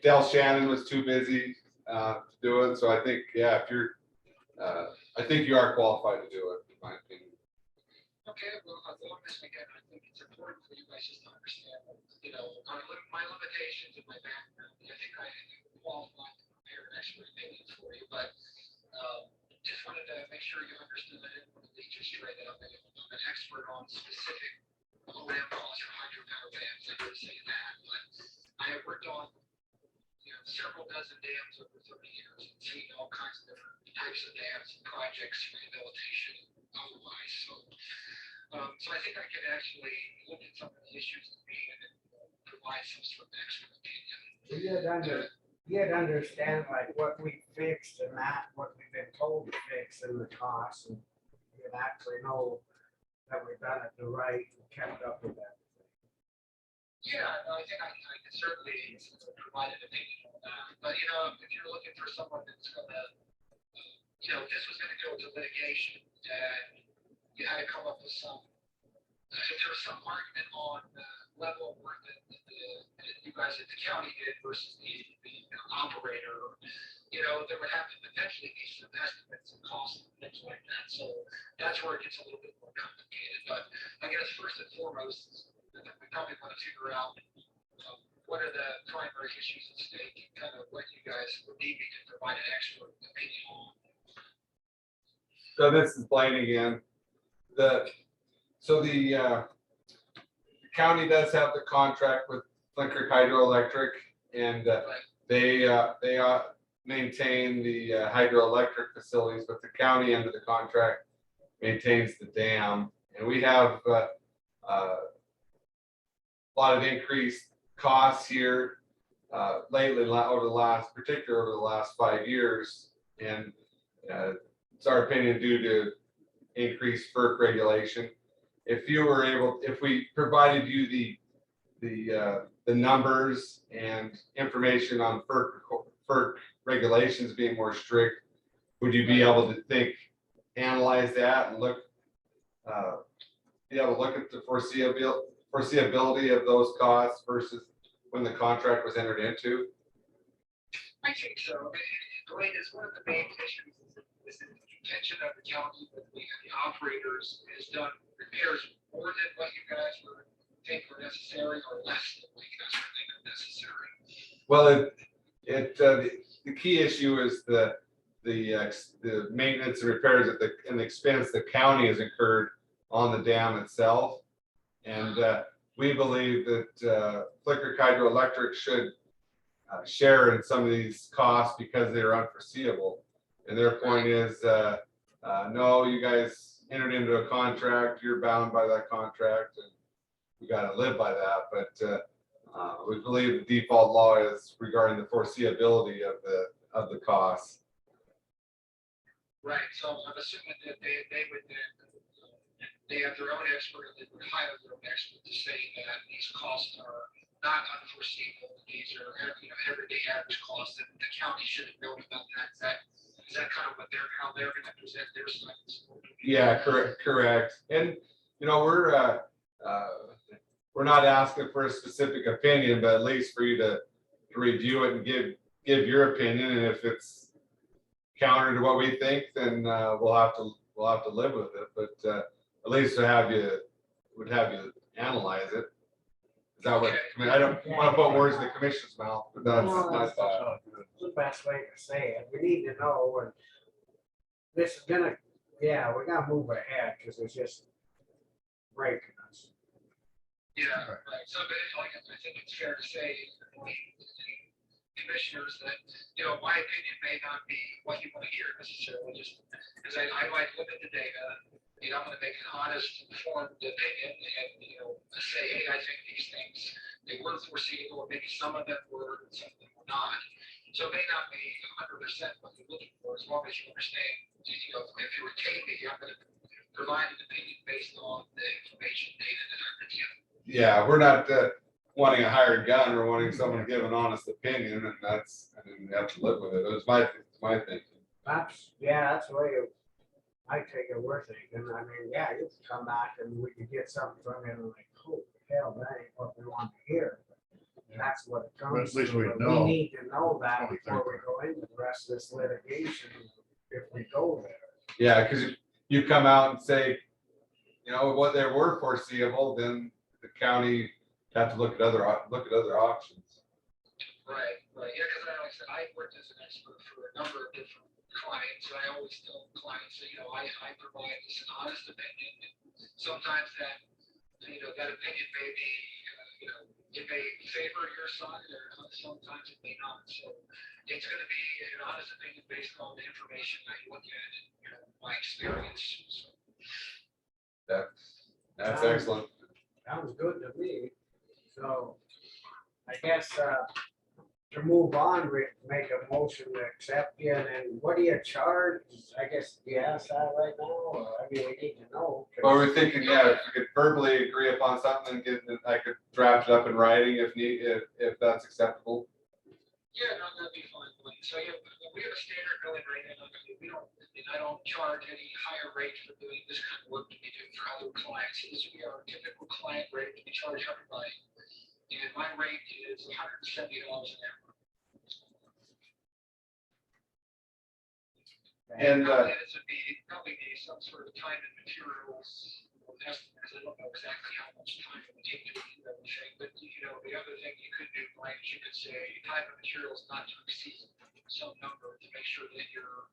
Del Shannon was too busy to do it, so I think, yeah, I think you are qualified to do it, in my opinion. Okay, well, as long as again, I think it's important for you guys just to understand, my limitations and my background. I think I qualified to prepare an expert opinion for you, but just wanted to make sure you understood that I didn't want to lead you straight up. I'm an expert on specific O&M costs for hydropower dams. I would say that, but I have worked on several dozen dams over 30 years and seen all kinds of different types of dams and projects, rehabilitation, otherwise. So I think I can actually look at some of the issues to me and provide some sort of expert opinion. You'd understand like what we fixed and what we've been told to fix and the costs, and you'd actually know that we've done it the right and kept up with that. Yeah, no, I think I can certainly provide an opinion on that. But if you're looking for someone that's gonna, if this was gonna go to litigation and you had to come up with if there was some argument on the level of work that you guys at the county did versus the operator, there would have to potentially be some estimates and costs and things like that. So that's where it gets a little bit more complicated. But I guess first and foremost, we probably want to figure out what are the primary issues at stake and kind of what you guys would need me to provide an expert opinion on. So this is Blaine again. The county does have the contract with Flicker Hydroelectric, and they maintain the hydroelectric facilities, but the county under the contract maintains the dam. And we have a lot of increased costs here lately, particularly over the last 5 years, and it's our opinion due to increased FERC regulation. If we provided you the numbers and information on FERC regulations being more strict, would you be able to analyze that and be able to look at the foreseeability of those costs versus when the contract was entered into? I think so. Dwayne, is one of the main issues is the intention of the county with the operators has done repairs more than what you guys were think were necessary or less than what you guys were think are necessary. Well, the key issue is the maintenance and repairs and the expense the county has incurred on the dam itself. And we believe that Flicker Hydroelectric should share in some of these costs because they are unforeseeable. And their point is, no, you guys entered into a contract, you're bound by that contract, and we got to live by that. But we believe the default law is regarding the foreseeability of the costs. Right. So I'm assuming that they would they have their own expert, they would hire their own expert to say that these costs are not unforeseeable. These are everyday average costs that the county should have known about that. Is that kind of how they're going to present their side? Yeah, correct. And we're not asking for a specific opinion, but at least for you to review it and give your opinion. And if it's counter to what we think, then we'll have to live with it. But at least would have you analyze it. Is that what? I mean, I don't want to put words in the commission's mouth, but that's my thought. It's the best way to say it. We need to know when this is gonna. Yeah, we gotta move ahead because it's just breaking us. Yeah, right. So, but I think it's fair to say, commissioners, that my opinion may not be what you want to hear necessarily. Just because I might look at the data, I'm going to make an honest, informed opinion, and say, hey, I think these things they were foreseeable, or maybe some of them were, and some of them were not. So it may not be 100% what you're looking for, as long as you understand, you know, if you retain me, I'm gonna provide an opinion based on the information data that I review. Yeah, we're not wanting a hired gun, or wanting someone to give an honest opinion, and that's, I mean, you have to live with it. It was my thinking. That's the way I take it, we're thinking. I mean, yeah, you can come back and we could get something from him like, holy hell, that ain't what we want to hear. That's what it But comes at least to. we but know. We need to know that What we before think. we go into the rest of this litigation, if we go there. Yeah, because you come out and say, you know, what they were foreseeable, then the county have to look at other options. Right, yeah, because like I said, I worked as an expert for a number of different clients, and I always tell clients, that, you know, I provide just an honest opinion. And sometimes that, you know, that opinion may be, you know, it may favor your side, or sometimes it may not. So it's going to be an honest opinion based on the information I look at and, you know, my experience. So, That's excellent. Sounds good to me. So I guess to move on, we make a motion to accept you, and then what do you charge? I guess, do you ask that right now, or I mean, we need to know. 'Cause- Well, we're thinking, yeah, if we could verbally agree upon something, and I could draft it up in writing if that's acceptable. yeah, no, that'd be fine. So yeah, we have a standard billing rate, and we don't, and I don't charge any higher rate for doing this kind of work that we do for other clients. This would be our typical client rate that we charge everybody. And my rate is $170 an hour. And This would probably be some sort of time and materials estimates. I don't know exactly how much time it would take to do everything, but you know, the other thing you could do, Mike, is you could say time and materials not to exceed some number to make sure that you're,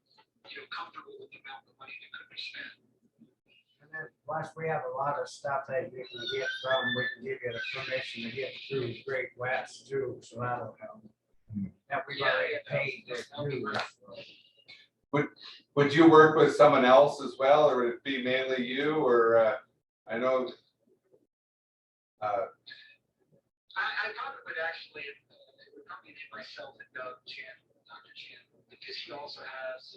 you know, comfortable with the amount of money that could be spent. And then plus we have a lot of stuff that you can get from, we can give you the permission to get through Great West too, so that'll help. That we've already paid to do. would you work with someone else as well, or would it be mainly you? Or I know. I probably would actually, it would probably be myself and Doug Chandler, Dr. Chandler, because he also has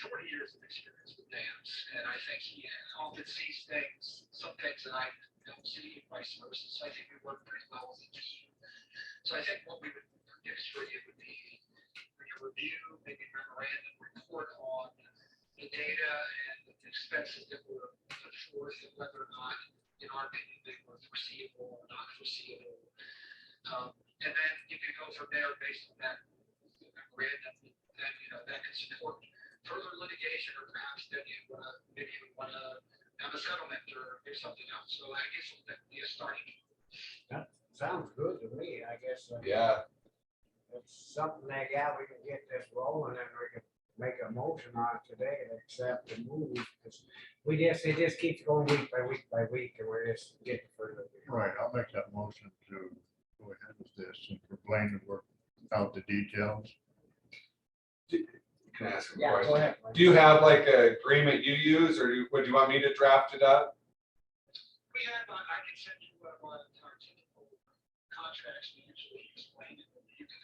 40 years of experience with dams, and I think he often sees things, some things that I don't see, and vice versa. So I think we work pretty well as a team. So I think what we would do for you would be a review, maybe a memorandum report on the data and the expenses that were put forth, and whether or not, in our opinion, they were foreseeable or not foreseeable. And then you can go from there based on that memorandum, that, you know, that can support further litigation, or perhaps then you maybe you want to have a settlement or do something else. So I guess that would be a starting. That sounds good to me, I guess. Yeah. It's something that, yeah, we can get this rolling and we can make a motion on it today to accept the move. Because it just keeps going week by week by week, and we're just getting further. Right, I'll make that motion to go ahead with this and for Blaine to work out the details. Can I ask a Yeah, go question? ahead. Do you have like an agreement you use, or would you want me to draft it up? We have, I can send you one of our typical contracts we usually explain it.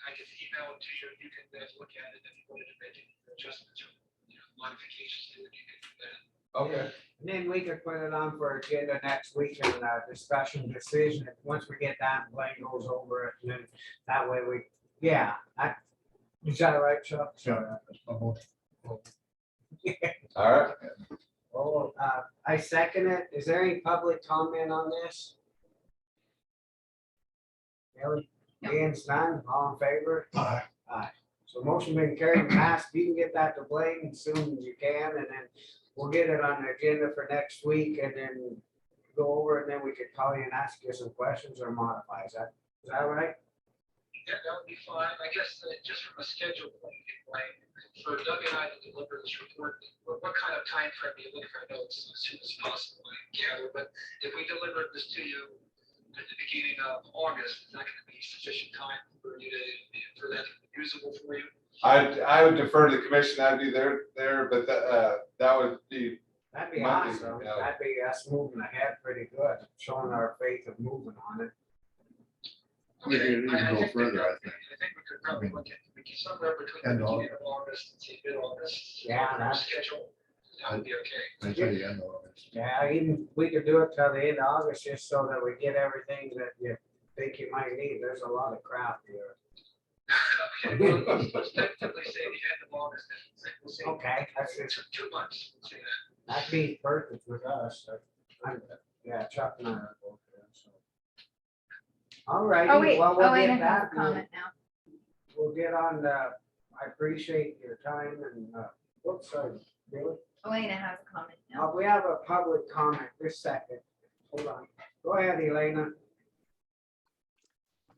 I can email it to you, you can then look at it, and if you wanted to make any adjustments or, you know, modifications to it, you can do that. Okay. And then we could put it on for agenda next week and discussion decision. Once we get that, Blaine goes over it, and then that way is that all right, Chuck? Yeah, that's my motion. All right. Oh, I second it. Is there any public comment on this? Ellie, Dan's none, all in favor? Aye. Aye. So motion been carried and passed. You can get that to Blaine as soon as you can, and then we'll get it on the agenda for next week, and then go over it, and then we could call you and ask you some questions or modify. Is that right? Yeah, that would be fine. I guess just from a schedule point of view, like for Doug and I to deliver this report, what kind of time frame do you look for? I know it's as soon as possible, I gather, but if we deliver this to you at the beginning of August, is that going to be sufficient time for you for that to be usable for you? I would defer to the commission. That'd be there, but that would be. That'd be Monday, awesome. yeah. That'd be us moving ahead pretty good, showing our faith of moving on it. We could even I go think we further, could- I think. I think we could probably look at, we could somewhere between End the of beginning of August and say mid-August. Yeah, that's- Schedule, that would be okay. I say the end of August. Yeah, even, we could do it till the end of August, just so that we get everything that you think you might need. There's a lot of crap here. Okay, well, let's definitely say the end of August, then. We'll say Okay, that's it. it's 2 months, we'll say that. That'd be perfect with us. Yeah, Chuck and I are both there, so. All right. Oh, wait, well, we'll Elena get has that. a comment now. We'll get on the, I appreciate your time and, whoops, sorry, Billy. Elena has a comment now. We have a public comment, this second. Hold on. Go ahead, Elena.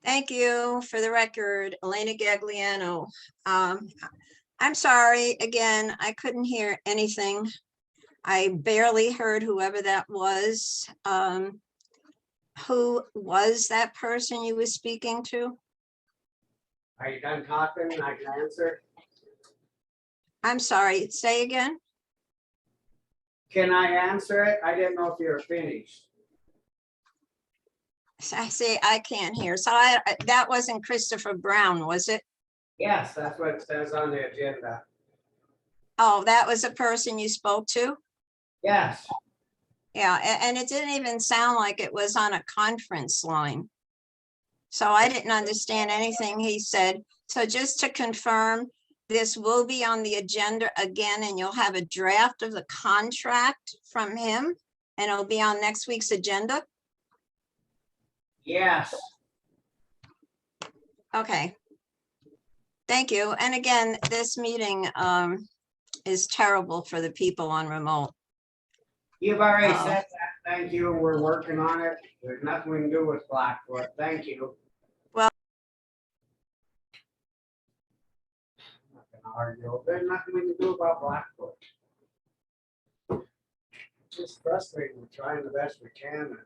Thank you. For the record, Elena Gagliano. I'm sorry, again, I couldn't hear anything. I barely heard whoever that was. Who was that person you were speaking to? Are you done talking? I can answer. I'm sorry, say again? Can I answer it? I didn't know if you were finished. I say I can't hear. So that wasn't Christopher Brown, was it? Yes, that's what it says on the agenda. Oh, that was the person you spoke to? Yes. Yeah, and it didn't even sound like it was on a conference line. So I didn't understand anything he said. So just to confirm, this will be on the agenda again, and you'll have a draft of the contract from him, and it'll be on next week's agenda? Yes. Okay. Thank you. And again, this meeting is terrible for the people on remote. You've already said that. Thank you. We're working on it. There's nothing we can do with Blackfoot. Thank you. Well- I'm not gonna argue. There's nothing we can do about Blackfoot. It's just frustrating. We're trying the best we can.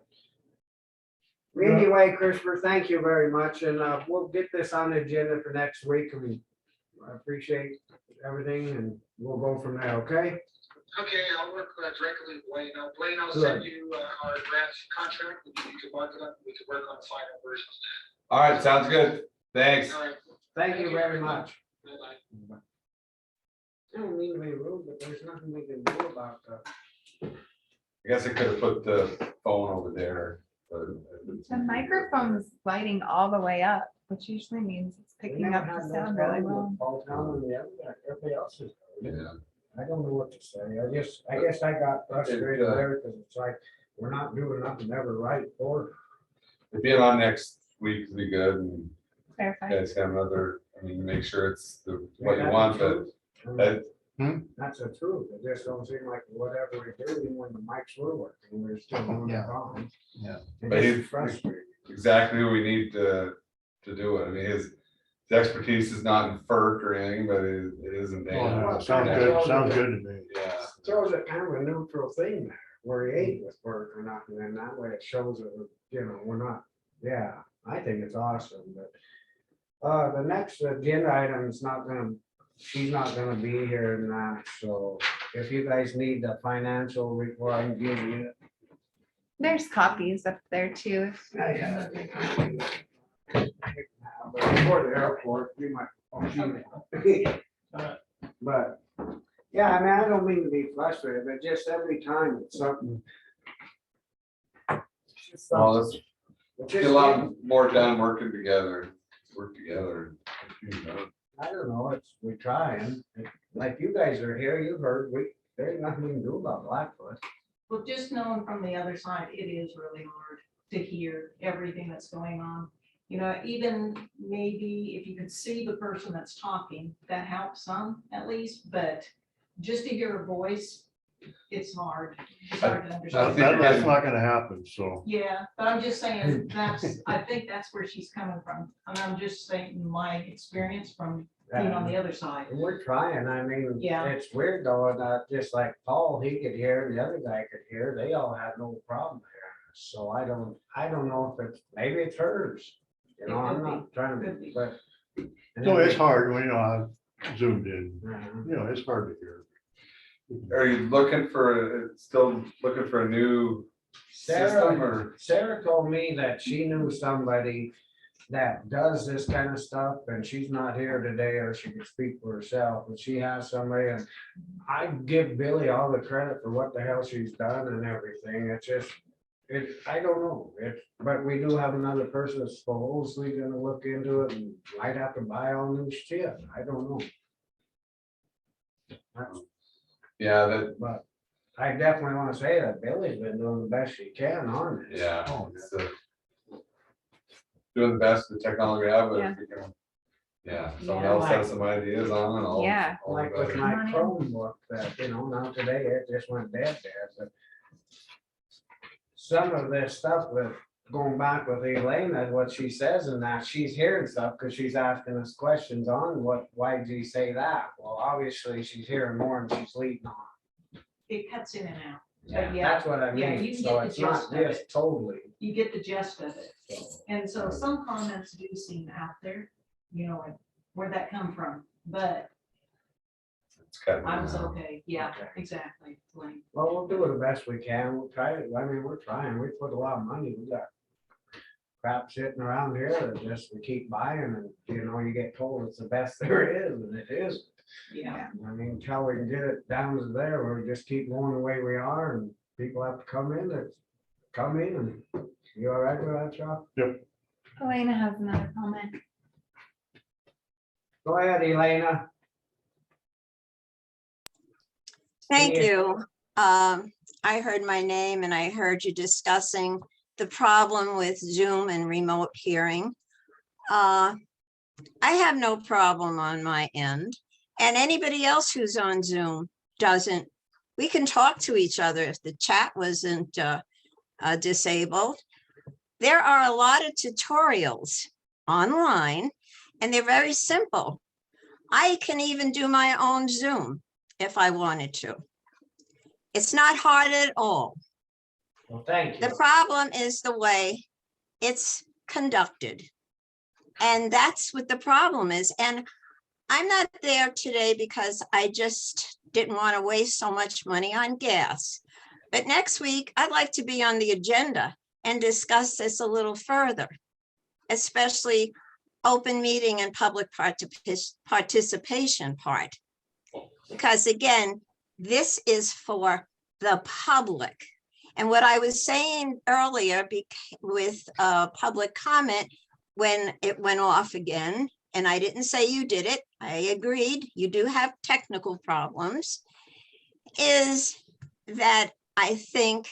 Anyway, Christopher, thank you very much. And we'll get this on the agenda for next week. I appreciate everything and we'll go from there, okay? Okay, I'll work directly with Blaine. Blaine, I'll Good. send you our grant contract. You can mark it up. We can work on the final version. All right, sounds good. Thanks. All right. Thank you very much. Bye-bye. I don't mean to be rude, but there's nothing we can do about that. I guess I could have put the phone over there. But The microphone's lighting all the way up, which usually means it's picking up the sound really well. All town and the other, everybody else is. yeah. I don't know what to say. I guess I got frustrated there because it's like, we're not doing nothing ever right for. If being on next week would be good and you Clarify. guys have another, make sure it's what you want, but that, That's the truth. It just don't seem like whatever we do, even when the mics were working, we're still doing it Yeah. wrong. Yeah. But It's he- frustrating. exactly who we need to do it. I mean, his expertise is not in FERC or anything, but it is in data. Well, Sounds good, sounds good to me. Yeah. Throws a kind of a neutral thing there, where he ain't with work or nothing, and that way it shows that, we're not, yeah, I think it's awesome, but. The next agenda item is not gonna, she's not gonna be here and that, so if you guys need the financial report, I can give you. There's copies up there too. Before the airport, we might. But, yeah, I mean, I don't mean to be frustrated, but just every time it's something. It's just Well, something. let's get a lot more done working together, work together. I don't know, we're trying, like you guys are here, you heard, there's nothing we can do about Blackfoot. Well, just knowing from the other side, it is really hard to hear everything that's going on. You know, even maybe if you could see the person that's talking, that helps some at least, but just to hear a voice, it's hard. It's hard to I understand. think That's not gonna happen, so. Yeah, but I'm just saying, I think that's where she's coming from. And I'm just saying my experience from being on the other side. And we're trying, I mean, Yeah. it's weird though, and just like Paul, he could hear, and the other guy could hear, they all had no problem hearing us. So I don't know if it's, maybe it's hers, It I'm could not trying to could be, be. but. and No, then it's hard when, I zoomed in, uh, it's hard to hear. Are you still looking for a new system or? Sarah told me that she knew somebody that does this kind of stuff, and she's not here today, or she can speak for herself, but she has somebody, and I give Billy all the credit for what the hell she's done and everything. It's just, I don't know, but we do have another person that's supposedly gonna look into it and might have to buy all new shit. I don't know. Yeah, that, But I definitely wanna say that Billy's been doing the best she can on this. yeah. Oh, it's, doing the best with the technology we have, but Yeah. if we can, yeah, someone Yeah. else has some ideas on it, all. Yeah. all the Like with better. my Chromebook that, now today it just went dead, but some of this stuff with going back with Elena, what she says and that, she's hearing stuff because she's asking us questions on why did you say that? Well, obviously she's hearing more and she's leading on. It cuts in and out. Yeah, But yeah, that's what I yeah, mean. you can So get the it's not gist of just it. totally. You get the gist of it. And so some comments do seem out there, like, where'd that come from? But It's cutting I was down. okay. Yeah, Okay. exactly. Blaine. Well, we'll do it the best we can. We'll try it. I mean, we're trying. We put a lot of money. We got crap sitting around here that just we keep buying and, you get told it's the best there is and it is. Yeah. I mean, until we can get it down to there, we'll just keep going the way we are and people have to come in and you all right with that, Chuck? Elena has another comment. Go ahead, Elena. Thank Yeah. you. I heard my name and I heard you discussing the problem with Zoom and remote hearing. I have no problem on my end. And anybody else who's on Zoom doesn't. We can talk to each other if the chat wasn't disabled. There are a lot of tutorials online and they're very simple. I can even do my own Zoom if I wanted to. It's not hard at all. Well, thank you. The problem is the way it's conducted. And that's what the problem is. And I'm not there today because I just didn't want to waste so much money on gas. But next week, I'd like to be on the agenda and discuss this a little further, especially open meeting and public participation part. Because again, this is for the public. And what I was saying earlier with public comment, when it went off again, and I didn't say you did it, I agreed, you do have technical problems, is that I think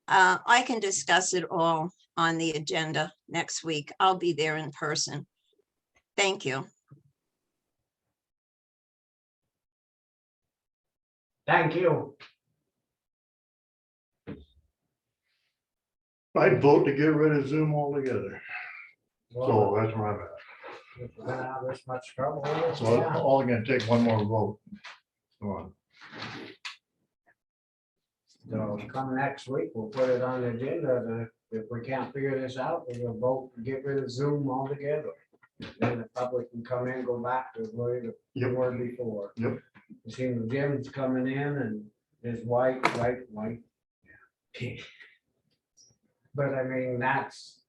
I can discuss it all on the agenda next week. I'll be there in person. Thank you. Thank you. I'd vote to get rid of Zoom altogether. Well, So that's where I'm at. if we're gonna have this much trouble with it, So yeah. all gonna take one more vote. Come on. So come next week, we'll put it on the agenda. If we can't figure this out, we'll vote to get rid of Zoom altogether. Then the public can come in, go back to the way they were before. Yep. You see the Jim's coming in and his white. But I mean, that's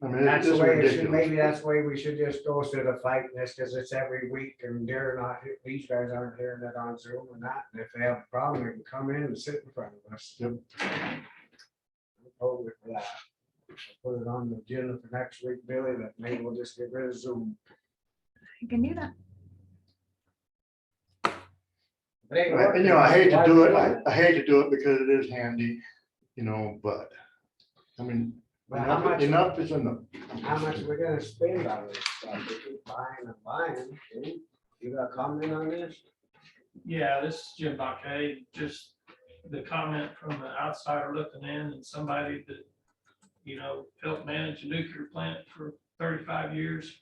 It's the just way it should, ridiculous. maybe that's the way we should just go instead of fighting this, because it's every week and they're not, these guys aren't hearing it on Zoom and that. And if they have a problem, they can come in and sit in front of us. Yep. I'm totally for that. I'll put it on the agenda for next week, Billy, that maybe we'll just get rid of Zoom. You can do that. It ain't Right, working. I hate to do it. Why- I hate to do it because it is handy, but I mean, But how much, enough is enough. how much are we gonna spend on this stuff? We keep buying and buying. You got a comment on this? Yeah, this is Jim Baque, just the comment from an outsider looking in and somebody that, helped manage a nuclear plant for 35 years.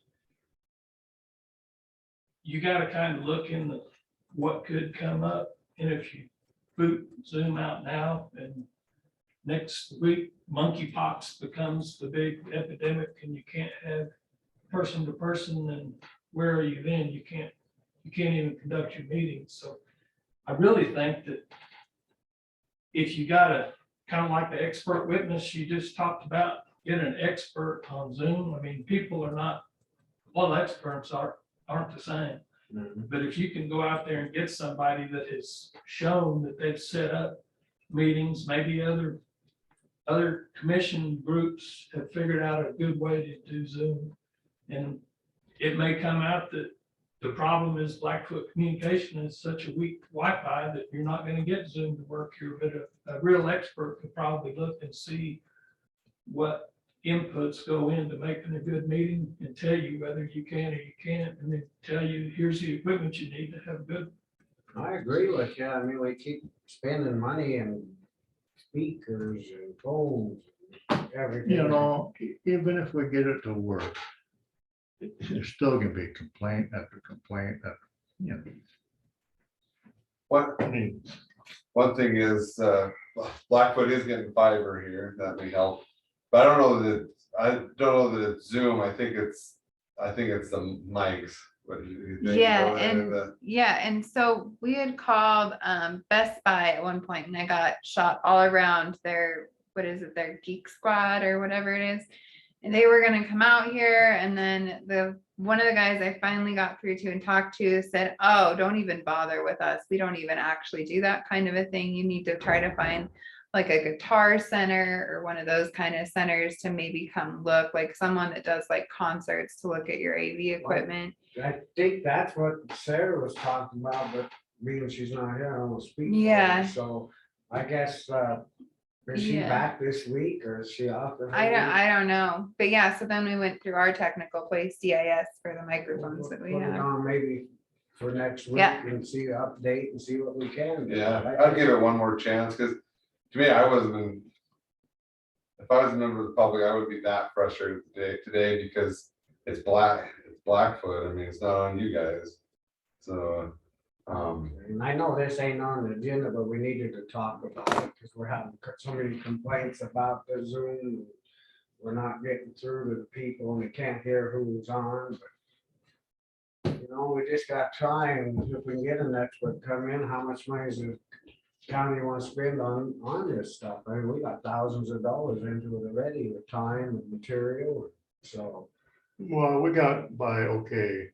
You gotta kind of look in what could come up, and if you boot Zoom out now and next week monkeypox becomes the big epidemic and you can't have person to person, then where are you then? You can't even conduct your meetings. So I really think that if you got a kind of like the expert witness you just talked about, get an expert on Zoom. I mean, people are not, all experts aren't the same. But if you can go out there and get somebody that has shown that they've set up meetings, maybe other commission groups have figured out a good way to do Zoom. And it may come out that the problem is Blackfoot communication is such a weak Wi-Fi that you're not gonna get Zoom to work here, but a real expert could probably look and see what inputs go into making a good meeting and tell you whether you can or you can't, and then tell you, here's the equipment you need to have good. I agree with you. I mean, we keep spending money and speakers and phones, and everything. You know, even if we get it to work, there's still gonna be complaint after complaint after, you know. What, I mean, one thing is, Blackfoot is getting fiber here, that may help. But I don't know that it's Zoom, I think it's the mics. What do you think? Yeah, Or and the- and so we had called Best Buy at one point, and I got shot all around their, what is it, their Geek Squad or whatever it is. And they were gonna come out here, and then one of the guys I finally got through to and talked to said, oh, don't even bother with us. We don't even actually do that kind of a thing. You need to try to find like a guitar center or one of those kind of centers to maybe come look, like someone that does like concerts to look at your AV equipment. I think that's what Sarah was talking about, but being she's not here, I don't speak. for her. Yeah. So I guess, is she Yeah. back this week or is she off? the whole week? I don't know, but yeah, so then we went through our technical place, DIS, for the microphones that we Put it have. on maybe for next week Yeah. and see the update and see what we can do. Yeah, I'd give it one more chance, because to me, if I was a member of the public, I would be that frustrated today because it's Blackfoot. I mean, it's not on you guys. So, And I know this ain't on the agenda, but we needed to talk about it because we're having so many complaints about the Zoom. We're not getting through to the people and we can't hear who's on, but you know, we just got to try, and if we can get an expert come in, how much money is the county want to spend on this stuff? I mean, we got thousands of dollars into it already with time and material, so. well, we got by okay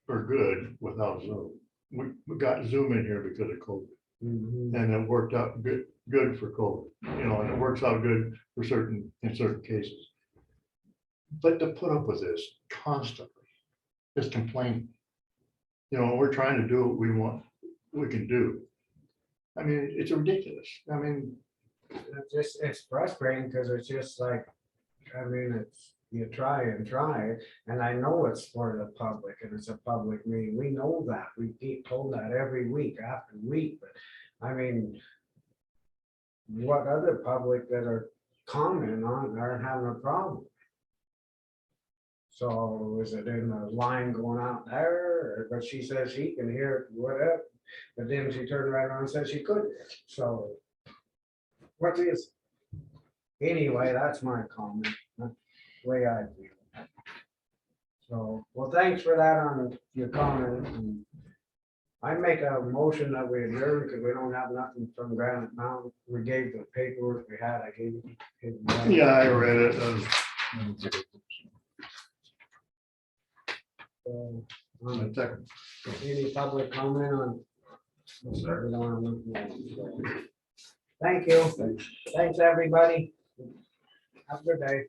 or good without Zoom. We got Zoom in here because of COVID, and it worked out good for COVID, you know, and it works out good for in certain cases. But to put up with this constantly, just complaining, you know, we're trying to do what we can do. I mean, it's ridiculous. I mean, It's frustrating because it's just like, I mean, it's, you try, and I know it's for the public and it's a public meeting. We know that. We get told that every week after week, but I mean, what other public that are commenting on are having a problem? So is it in the line going out there? But she says she can hear whatever, but then she turned right around and said she couldn't. So what is, anyway, that's my comment. That's the way I feel. So, well, thanks for that on your comment. And I make a motion that we adjourn because we don't have nothing from Granite Mountain. We gave the paperwork we had. I gave it. yeah, I read it. So, A second. any public comment on? Thank you. Thanks, everybody. Have a good day.